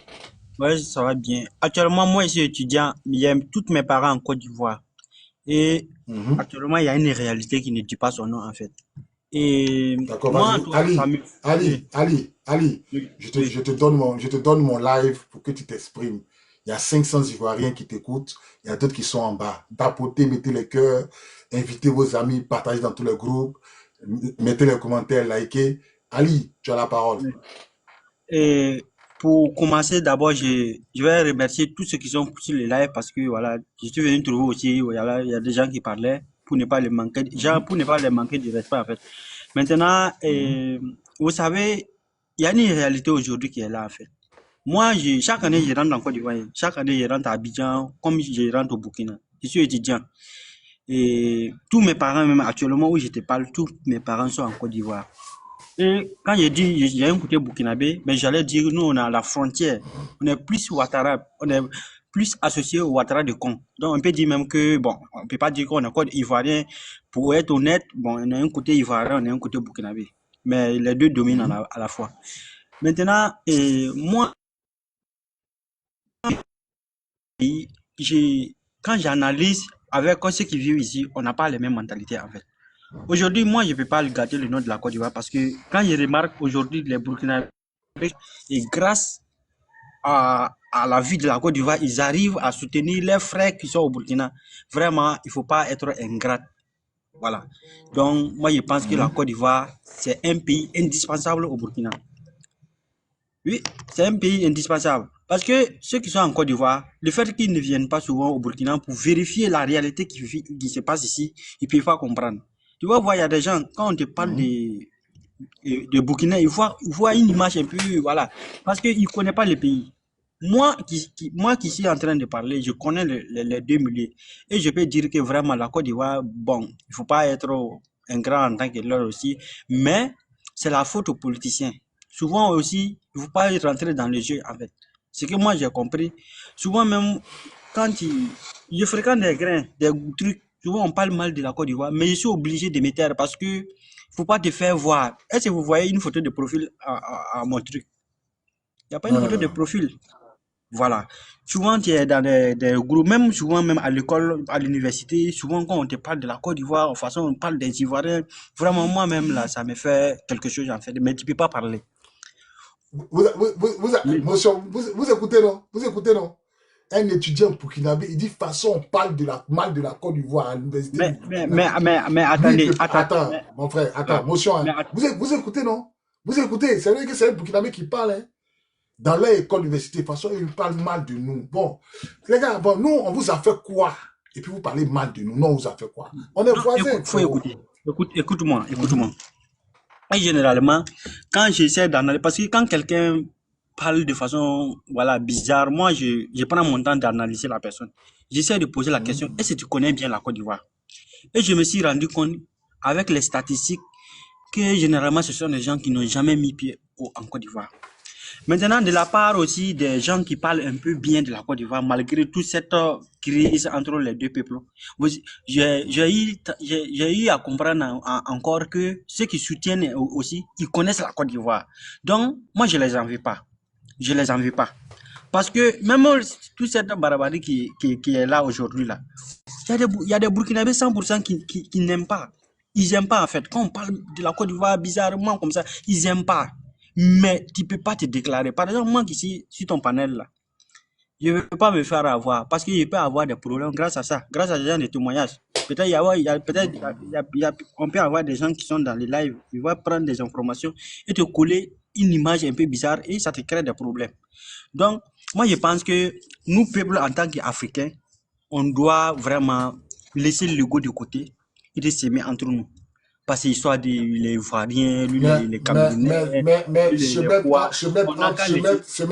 Oui, ça va bien. Actuellement, moi, je suis étudiant. Il y a tous mes parents en Côte d'Ivoire. Et actuellement, il y a une réalité qui ne dit pas son nom, en fait. Et moi, Ali, je te donne mon live pour que tu t'exprimes. Il y a 500 Ivoiriens qui t'écoutent. Il y a d'autres qui sont en bas. Tapotez, mettez les cœurs, invitez vos amis, partagez dans tous les groupes, mettez les commentaires, likez. Ali, tu as la parole. Et pour commencer, d'abord, je vais remercier tous ceux qui sont sur le live parce que voilà, je suis venu trouver aussi, il y a des gens qui parlaient pour ne pas les manquer, de respect en fait. Maintenant, vous savez, il y a une réalité aujourd'hui qui est là en fait. Moi, chaque année, je rentre en Côte d'Ivoire. Chaque année, je rentre à Abidjan, comme je rentre au Burkina. Je suis étudiant. Et tous mes parents, même actuellement où je te parle, tous mes parents sont en Côte d'Ivoire. Et quand j'ai dit, j'ai un côté burkinabé, mais j'allais dire, nous, on est à la frontière. On est plus Ouattara, on est plus associé au Ouattara de Con. Donc, on peut dire même que, bon, on peut pas dire qu'on est Côte Ivoirien. Pour être honnête, bon, on a un côté ivoirien, on a un côté burkinabé. Mais les deux dominent à la fois. Maintenant, moi, quand j'analyse avec ceux qui vivent ici, on n'a pas les mêmes mentalités, en fait. Aujourd'hui, moi, je ne peux pas gâter le nom de la Côte d'Ivoire parce que quand je remarque aujourd'hui les Burkinabés, et grâce à la vie de la Côte d'Ivoire, ils arrivent à soutenir leurs frères qui sont au Burkina. Vraiment, il ne faut pas être ingrat. Voilà. Donc, moi, je pense que la Côte d'Ivoire, c'est un pays indispensable au Burkina. Oui, c'est un pays indispensable. Parce que ceux qui sont en Côte d'Ivoire, le fait qu'ils ne viennent pas souvent au Burkina pour vérifier la réalité qui se passe ici, ils ne peuvent pas comprendre. Tu vois, il y a des gens, quand on te parle de Burkina, ils voient une image un peu, voilà, parce qu'ils ne connaissent pas le pays. Moi qui suis en train de parler, je connais les deux milieux. Et je peux dire que vraiment, la Côte d'Ivoire, bon, il ne faut pas être ingrat en tant que l'autre aussi, mais c'est la faute aux politiciens. Souvent aussi, il ne faut pas rentrer dans le jeu, en fait. Ce que moi, j'ai compris, souvent même, quand je fréquente des grains, des trucs, souvent on parle mal de la Côte d'Ivoire, mais je suis obligé de me taire parce que il ne faut pas te faire voir. Est-ce que vous voyez une photo de profil à mon truc? Il n'y a pas une photo de profil. Voilà. Souvent, tu es dans des groupes, même souvent, même à l'école, à l'université, souvent quand on te parle de la Côte d'Ivoire, de toute façon, on parle des Ivoiriens. Vraiment, moi-même, là, ça me fait quelque chose, en fait, mais tu ne peux pas parler. Vous écoutez, non? Vous écoutez, non? Un étudiant burkinabé, il dit, de toute façon, on parle mal de la Côte d'Ivoire à l'université. Mais attendez, attends, mon frère, attends, motion, hein. Vous écoutez, non? Vous écoutez, c'est vrai que c'est un burkinabé qui parle, hein. Dans leur école d'université, de toute façon, ils parlent mal de nous. Bon, les gars, bon, nous, on vous a fait quoi? Et puis vous parlez mal de nous. Non, on vous a fait quoi? On est voisins. Il faut écouter. Écoute-moi. Et généralement, quand j'essaie d'analyser, parce que quand quelqu'un parle de façon, voilà, bizarre, moi, je prends mon temps d'analyser la personne. J'essaie de poser la question, est-ce que tu connais bien la Côte d'Ivoire? Et je me suis rendu compte, avec les statistiques, que généralement, ce sont des gens qui n'ont jamais mis pied en Côte d'Ivoire. Maintenant, de la part aussi des gens qui parlent un peu bien de la Côte d'Ivoire, malgré toute cette crise entre les deux peuples, j'ai eu à comprendre encore que ceux qui soutiennent aussi, ils connaissent la Côte d'Ivoire. Donc, moi, je les envie pas. Je les envie pas. Parce que même toute cette barbarie qui est là aujourd'hui, là, il y a des Burkinabés 100% qui n'aiment pas. Ils n'aiment pas, en fait. Quand on parle de la Côte d'Ivoire bizarrement comme ça, ils n'aiment pas. Mais tu ne peux pas te déclarer. Par exemple, moi qui suis sur ton panel là, je ne peux pas me faire avoir parce que je peux avoir des problèmes grâce à ça, grâce à des gens de témoignages. On peut avoir des gens qui sont dans les lives, ils vont prendre des informations et te coller une image un peu bizarre et ça te crée des problèmes. Donc, moi je pense que nous, peuple en tant qu'Africains, on doit vraiment laisser l'ego de côté et de s'aimer entre nous. Parce que l'histoire des Ivoiriens, lui, les Camerounais, mais lui, se les mettre Pois, se on n'a qu'à laisser.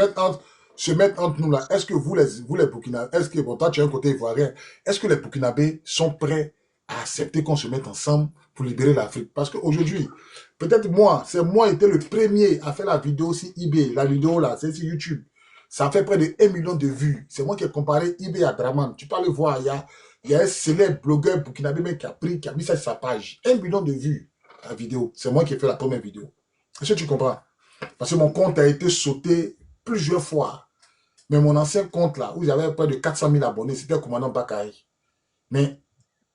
mettre entre nous là, est-ce que vous les Burkinabés, est-ce que, bon, toi tu as un côté ivoirien, est-ce que les Burkinabés sont prêts à accepter qu'on se mette ensemble pour libérer l'Afrique? Parce qu'aujourd'hui, peut-être moi, c'est moi qui étais le premier à faire la vidéo sur eBay, la vidéo là, c'est sur YouTube. Ça fait près de 1 million de vues. C'est moi qui ai comparé eBay à Draman. Tu peux aller voir, il y a un célèbre blogueur burkinabé même qui a mis ça sur sa page. 1 million de vues, la vidéo. C'est moi qui ai fait la première vidéo. Est-ce que tu comprends? Parce que mon compte a été sauté plusieurs fois. Mais mon ancien compte là, où j'avais près de 400 000 abonnés, c'était le commandant Bakary. Mais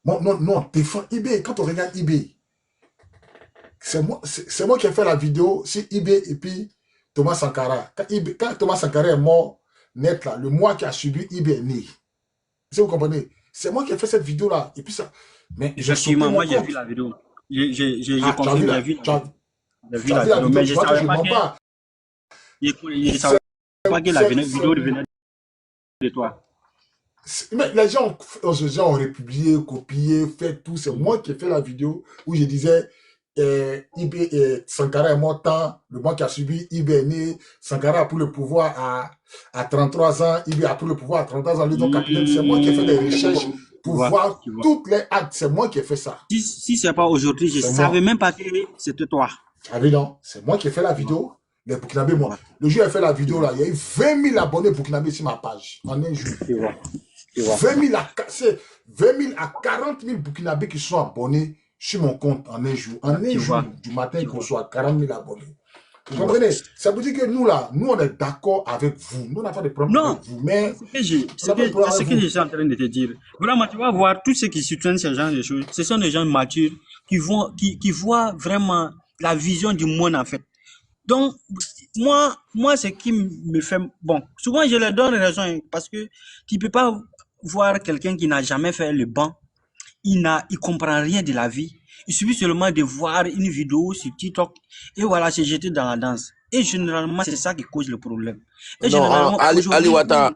non, défend eBay. Quand on regarde eBay, c'est moi qui ai fait la vidéo sur eBay et puis Thomas Sankara. Quand Thomas Sankara est mort, net là, le mois qui a subi eBay est né. Est-ce que vous comprenez? C'est moi qui ai fait cette vidéo là. Et puis ça. Mais effectivement, moi j'ai vu la vidéo. J'ai compris, j'ai vu la vidéo. Mais je ne savais pas que la vidéo venait de toi. Mais les gens ont republié, copié, fait tout. C'est moi qui ai fait la vidéo où je disais Sankara est mort tant, le mois qui a subi, Ibé est né, Sankara a pris le pouvoir à 33 ans, Ibé a pris le pouvoir à 33 ans, lui, donc capitaine, c'est moi qui ai fait des recherches pour voir toutes les actes, c'est moi qui ai fait ça. Si c'est pas aujourd'hui, je ne savais même pas que c'était toi. Ah oui, non, c'est moi qui ai fait la vidéo, les Burkinabés, moi. Le jour où j'ai fait la vidéo, là, il y a eu 20 000 abonnés Burkinabés sur ma page, en un jour. 20 000 à 40 000 Burkinabés qui sont abonnés sur mon compte en un jour. En un jour, du matin, qu'on soit 40 000 abonnés. Vous comprenez? Ça veut dire que nous, là, nous, on est d'accord avec vous. Nous, on n'a pas de problème avec vous. Mais ce que je suis en train de te dire. Vraiment, tu vas voir, tous ceux qui soutiennent ce genre de choses, ce sont des gens matures qui voient vraiment la vision du monde, en fait. Donc, moi, ce qui me fait... Bon, souvent, je leur donne raison parce que tu ne peux pas voir quelqu'un qui n'a jamais fait le banc. Il comprend rien de la vie. Il suffit seulement de voir une vidéo sur TikTok et voilà, se jeter dans la danse. Et généralement, c'est ça qui cause le problème. Et non, Ali Ouattara,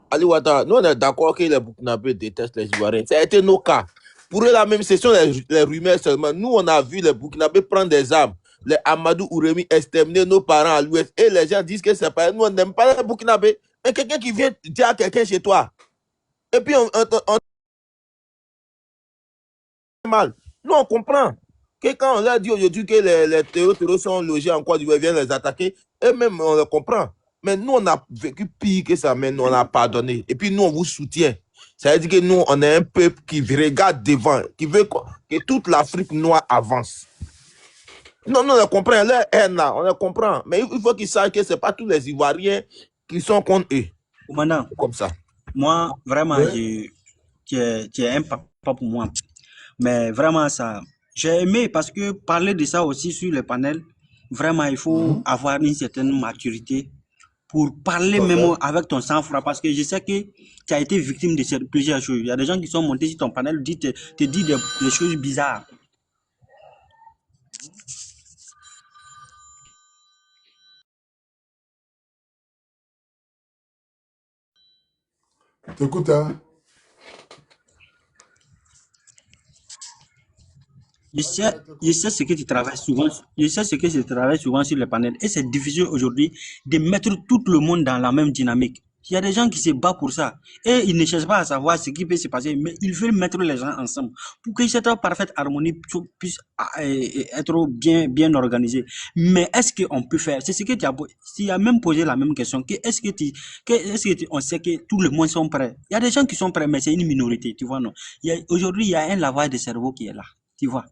nous on est d'accord que les Burkinabés détestent les Ivoiriens. Ça a été nos cas. Pour eux, la même session, les rumeurs seulement. Nous, on a vu les Burkinabés prendre des armes. Les Amadou Ouremi exterminer nos parents à l'ouest. Et les gens disent que c'est pas... Nous, on n'aime pas les Burkinabés. Mais quelqu'un qui vient dire à quelqu'un chez toi. Et puis, on mal. Nous, on comprend que quand on leur dit aujourd'hui que les terroristes sont logés en Côte d'Ivoire, viennent les attaquer, eux-mêmes, on le comprend. Mais nous, on a vécu pire que ça, mais nous, on a pardonné. Et puis, nous, on vous soutient. Ça veut dire que nous, on est un peuple qui regarde devant, qui veut que toute l'Afrique noire avance. Non, on le comprend. Leur haine, là, on le comprend. Mais il faut qu'ils sachent que ce n'est pas tous les Ivoiriens qui sont contre eux. Commandant, comme ça. Moi, vraiment, tu es un papa pour moi. Mais vraiment, ça, j'ai aimé parce que parler de ça aussi sur le panel, vraiment, il faut avoir une certaine maturité pour parler même avec ton sang-froid. Parce que je sais que tu as été victime de plusieurs choses. Il y a des gens qui sont montés sur ton panel, te disent des choses bizarres. Écoute, hein. Je sais ce que tu travailles souvent. Je sais ce que tu travailles souvent sur le panel. Et c'est difficile aujourd'hui de mettre tout le monde dans la même dynamique. Il y a des gens qui se battent pour ça. Et ils ne cherchent pas à savoir ce qui peut se passer, mais ils veulent mettre les gens ensemble pour que cette parfaite harmonie puisse être bien organisée. Mais est-ce qu'on peut faire? C'est ce que tu as même posé la même question. On sait que tout le monde sont prêts? Il y a des gens qui sont prêts, mais c'est une minorité, tu vois, non? Aujourd'hui, il y a un lavage de cerveau qui est là, tu vois.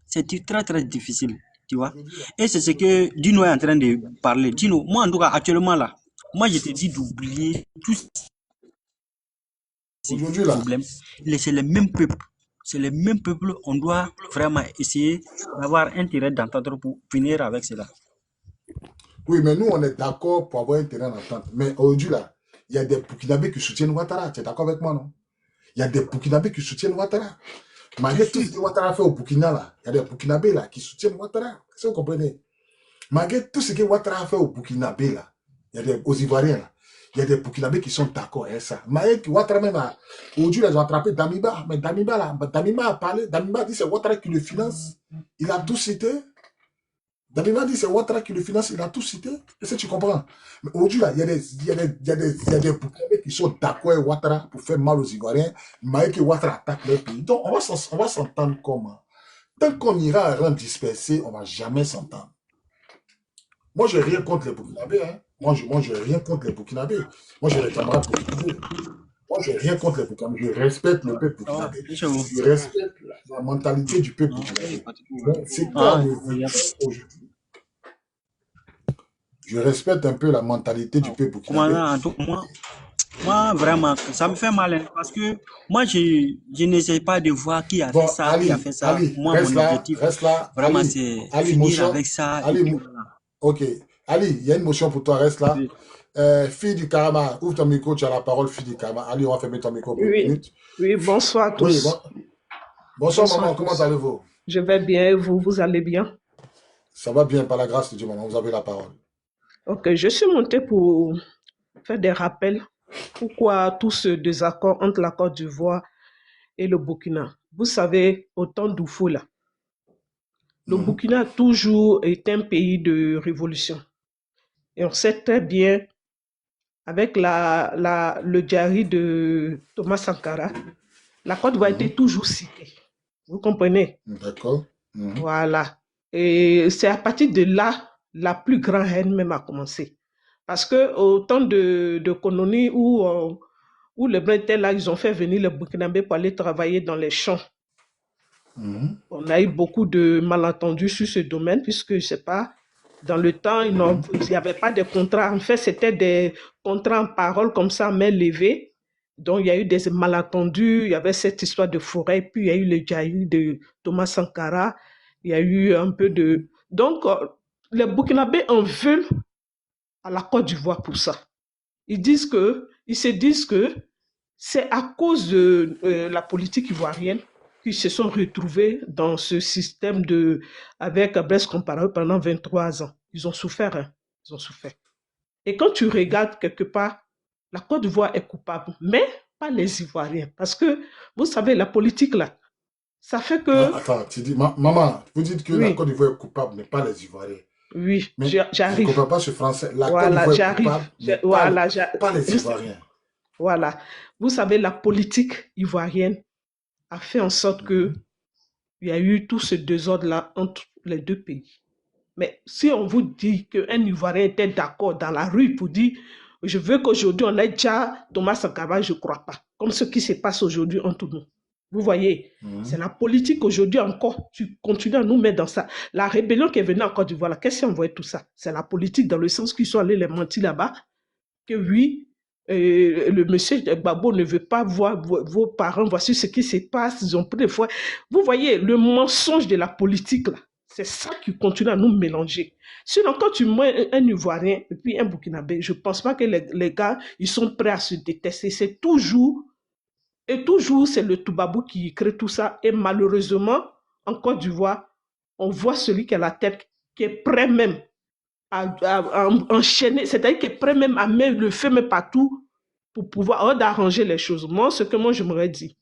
C'est très, très difficile, tu vois. Et c'est ce que Dino est en train de parler. Dino, moi, en tout cas, actuellement, là, moi, je te dis d'oublier tous ces problèmes. C'est les mêmes peuples. C'est les mêmes peuples. On doit vraiment essayer d'avoir un terrain d'entente pour finir avec cela. Oui, mais nous, on est d'accord pour avoir un terrain d'entente. Mais aujourd'hui, là, il y a des Burkinabés qui soutiennent Ouattara. Tu es d'accord avec moi, non? Il y a des Burkinabés qui soutiennent Ouattara. Malgré tout ce que Ouattara fait au Burkina, là, il y a des Burkinabés là, qui soutiennent Ouattara. Est-ce que vous comprenez? Malgré tout ce que Ouattara fait au Burkinabé, là, aux Ivoiriens, là, il y a des Burkinabés qui sont d'accord avec ça. Malgré que Ouattara même, aujourd'hui, ils ont attrapé Damiba. Mais Damiba, là, Damiba a parlé. Damiba a dit c'est Ouattara qui le finance. Il a tout cité. Damiba a dit c'est Ouattara qui le finance. Il a tout cité. Est-ce que tu comprends? Mais aujourd'hui, là, il y a des Burkinabés qui sont d'accord avec Ouattara pour faire mal aux Ivoiriens. Malgré que Ouattara attaque leur pays. Donc, on va s'entendre comment? Tant qu'on ira à rang dispersé, on ne va jamais s'entendre. Moi, je n'ai rien contre les Burkinabés. Hein. Moi, je n'ai rien contre les Burkinabés. Moi, j'ai des camarades burkinabés. Moi, je n'ai rien contre les Burkinabés. Je respecte le peuple burkinabé. Je respecte la mentalité du peuple burkinabé. C'est quoi aujourd'hui? Je respecte un peu la mentalité du peuple burkinabé. Moi, vraiment, ça me fait mal. Hein, parce que moi, je n'essaie pas de voir qui a fait ça, Ali, qui a fait ça. Ali, Moi, mon objectif, reste là. vraiment, Ali, c'est Ali, finir motion, avec ça. Ali, ok. Ali, il y a une motion pour toi, reste là. Oui. Fille du Karama, ouvre ton micro, tu as la parole, fille du Karama. Ali, on va fermer ton micro pour une minute. Oui, bonsoir à tous. Oui, bonsoir maman, comment allez-vous? Je vais bien, vous allez bien? Ça va bien, par la grâce de Dieu, maman, vous avez la parole. Ok, je suis montée pour faire des rappels. Pourquoi tout ce désaccord entre la Côte d'Ivoire et le Burkina? Vous savez, au temps d'Oufou, là, le Burkina a toujours été un pays de révolution. Et on sait très bien, avec le diary de Thomas Sankara, la Côte d'Ivoire était toujours citée. Vous comprenez? D'accord. Voilà. Et c'est à partir de là, la plus grande haine même a commencé. Parce qu'au temps de colonie où les Blancs étaient là, ils ont fait venir les Burkinabés pour aller travailler dans les champs. On a eu beaucoup de malentendus sur ce domaine, puisque, je ne sais pas, dans le temps, il n'y avait pas de contrats. En fait, c'était des contrats en parole comme ça, main levée. Donc, il y a eu des malentendus, il y avait cette histoire de forêt, puis il y a eu le diary de Thomas Sankara, il y a eu un peu de... Donc, les Burkinabés en veulent à la Côte d'Ivoire pour ça. Ils se disent que c'est à cause de la politique ivoirienne qu'ils se sont retrouvés dans ce système avec Blaise Compaoré pendant 23 ans. Ils ont souffert, hein. Ils ont souffert. Et quand tu regardes quelque part, la Côte d'Ivoire est coupable, mais pas les Ivoiriens. Parce que, vous savez, la politique, là, ça fait que... Non, attends, tu dis, maman, vous dites que la Côte d'Ivoire est coupable, mais pas les Ivoiriens. Oui, mais j'arrive. Je ne comprends pas ce français. La voilà, Côte d'Ivoire est coupable, mais pas les Ivoiriens. Voilà. Vous savez, la politique ivoirienne a fait en sorte qu'il y a eu tout ce désordre-là entre les deux pays. Mais si on vous dit qu'un Ivoirien était d'accord dans la rue pour dire « Je veux qu'aujourd'hui on ait déjà Thomas Sankara », je ne crois pas. Comme ce qui se passe aujourd'hui entre nous. Vous voyez, c'est la politique aujourd'hui encore. Tu continues à nous mettre dans ça. La rébellion qui est venue en Côte d'Ivoire, qu'est-ce qui a envoyé tout ça? C'est la politique dans le sens qu'ils sont allés les mentir là-bas. Que oui, le monsieur Gbagbo ne veut pas voir vos parents. Voici ce qui se passe. Ils ont pris des fois. Vous voyez, le mensonge de la politique, là, c'est ça qui continue à nous mélanger. Sinon, quand tu mets un Ivoirien et puis un Burkinabé, je ne pense pas que les gars, ils sont prêts à se détester. C'est toujours... Et toujours, c'est le Toubabou qui crée tout ça. Et malheureusement, en Côte d'Ivoire, on voit celui qui a la tête, qui est prêt même à enchaîner, c'est-à-dire qui est prêt même à mettre le feu partout pour pouvoir arranger les choses. Moi, ce que moi, je m'aurais dit,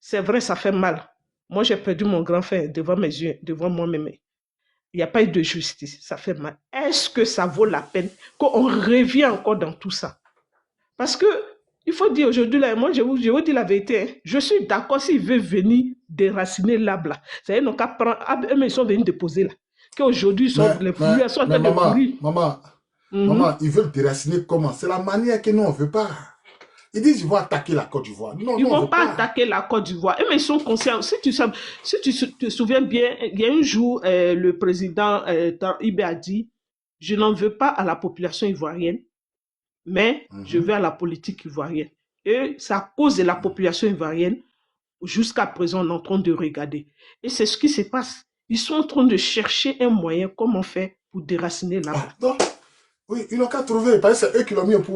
c'est vrai, ça fait mal. Moi, j'ai perdu mon grand frère devant mes yeux, devant moi-même. Il n'y a pas eu de justice, ça fait mal. Est-ce que ça vaut la peine qu'on revient encore dans tout ça? Parce que, il faut dire aujourd'hui, là, moi, je vous dis la vérité. Hein. Je suis d'accord s'il veut venir déraciner l'arbre là. C'est-à-dire, ils n'ont qu'à prendre. Ils sont venus déposer là. Qu'aujourd'hui, les fruits sont en train de pourrir. Maman, ils veulent déraciner comment? C'est la manière que nous, on ne veut pas. Ils disent qu'ils vont attaquer la Côte d'Ivoire. Non, ils ne vont pas attaquer la Côte d'Ivoire. Mais ils sont conscients. Si tu te souviens bien, il y a un jour, le président Ibé a dit, je n'en veux pas à la population ivoirienne, mais je veux à la politique ivoirienne. Et c'est à cause de la population ivoirienne, jusqu'à présent, on est en train de regarder. Et c'est ce qui se passe. Ils sont en train de chercher un moyen, comment faire pour déraciner l'arbre. Oui, ils n'ont qu'à trouver, parce que c'est eux qui l'ont mis au pouvoir.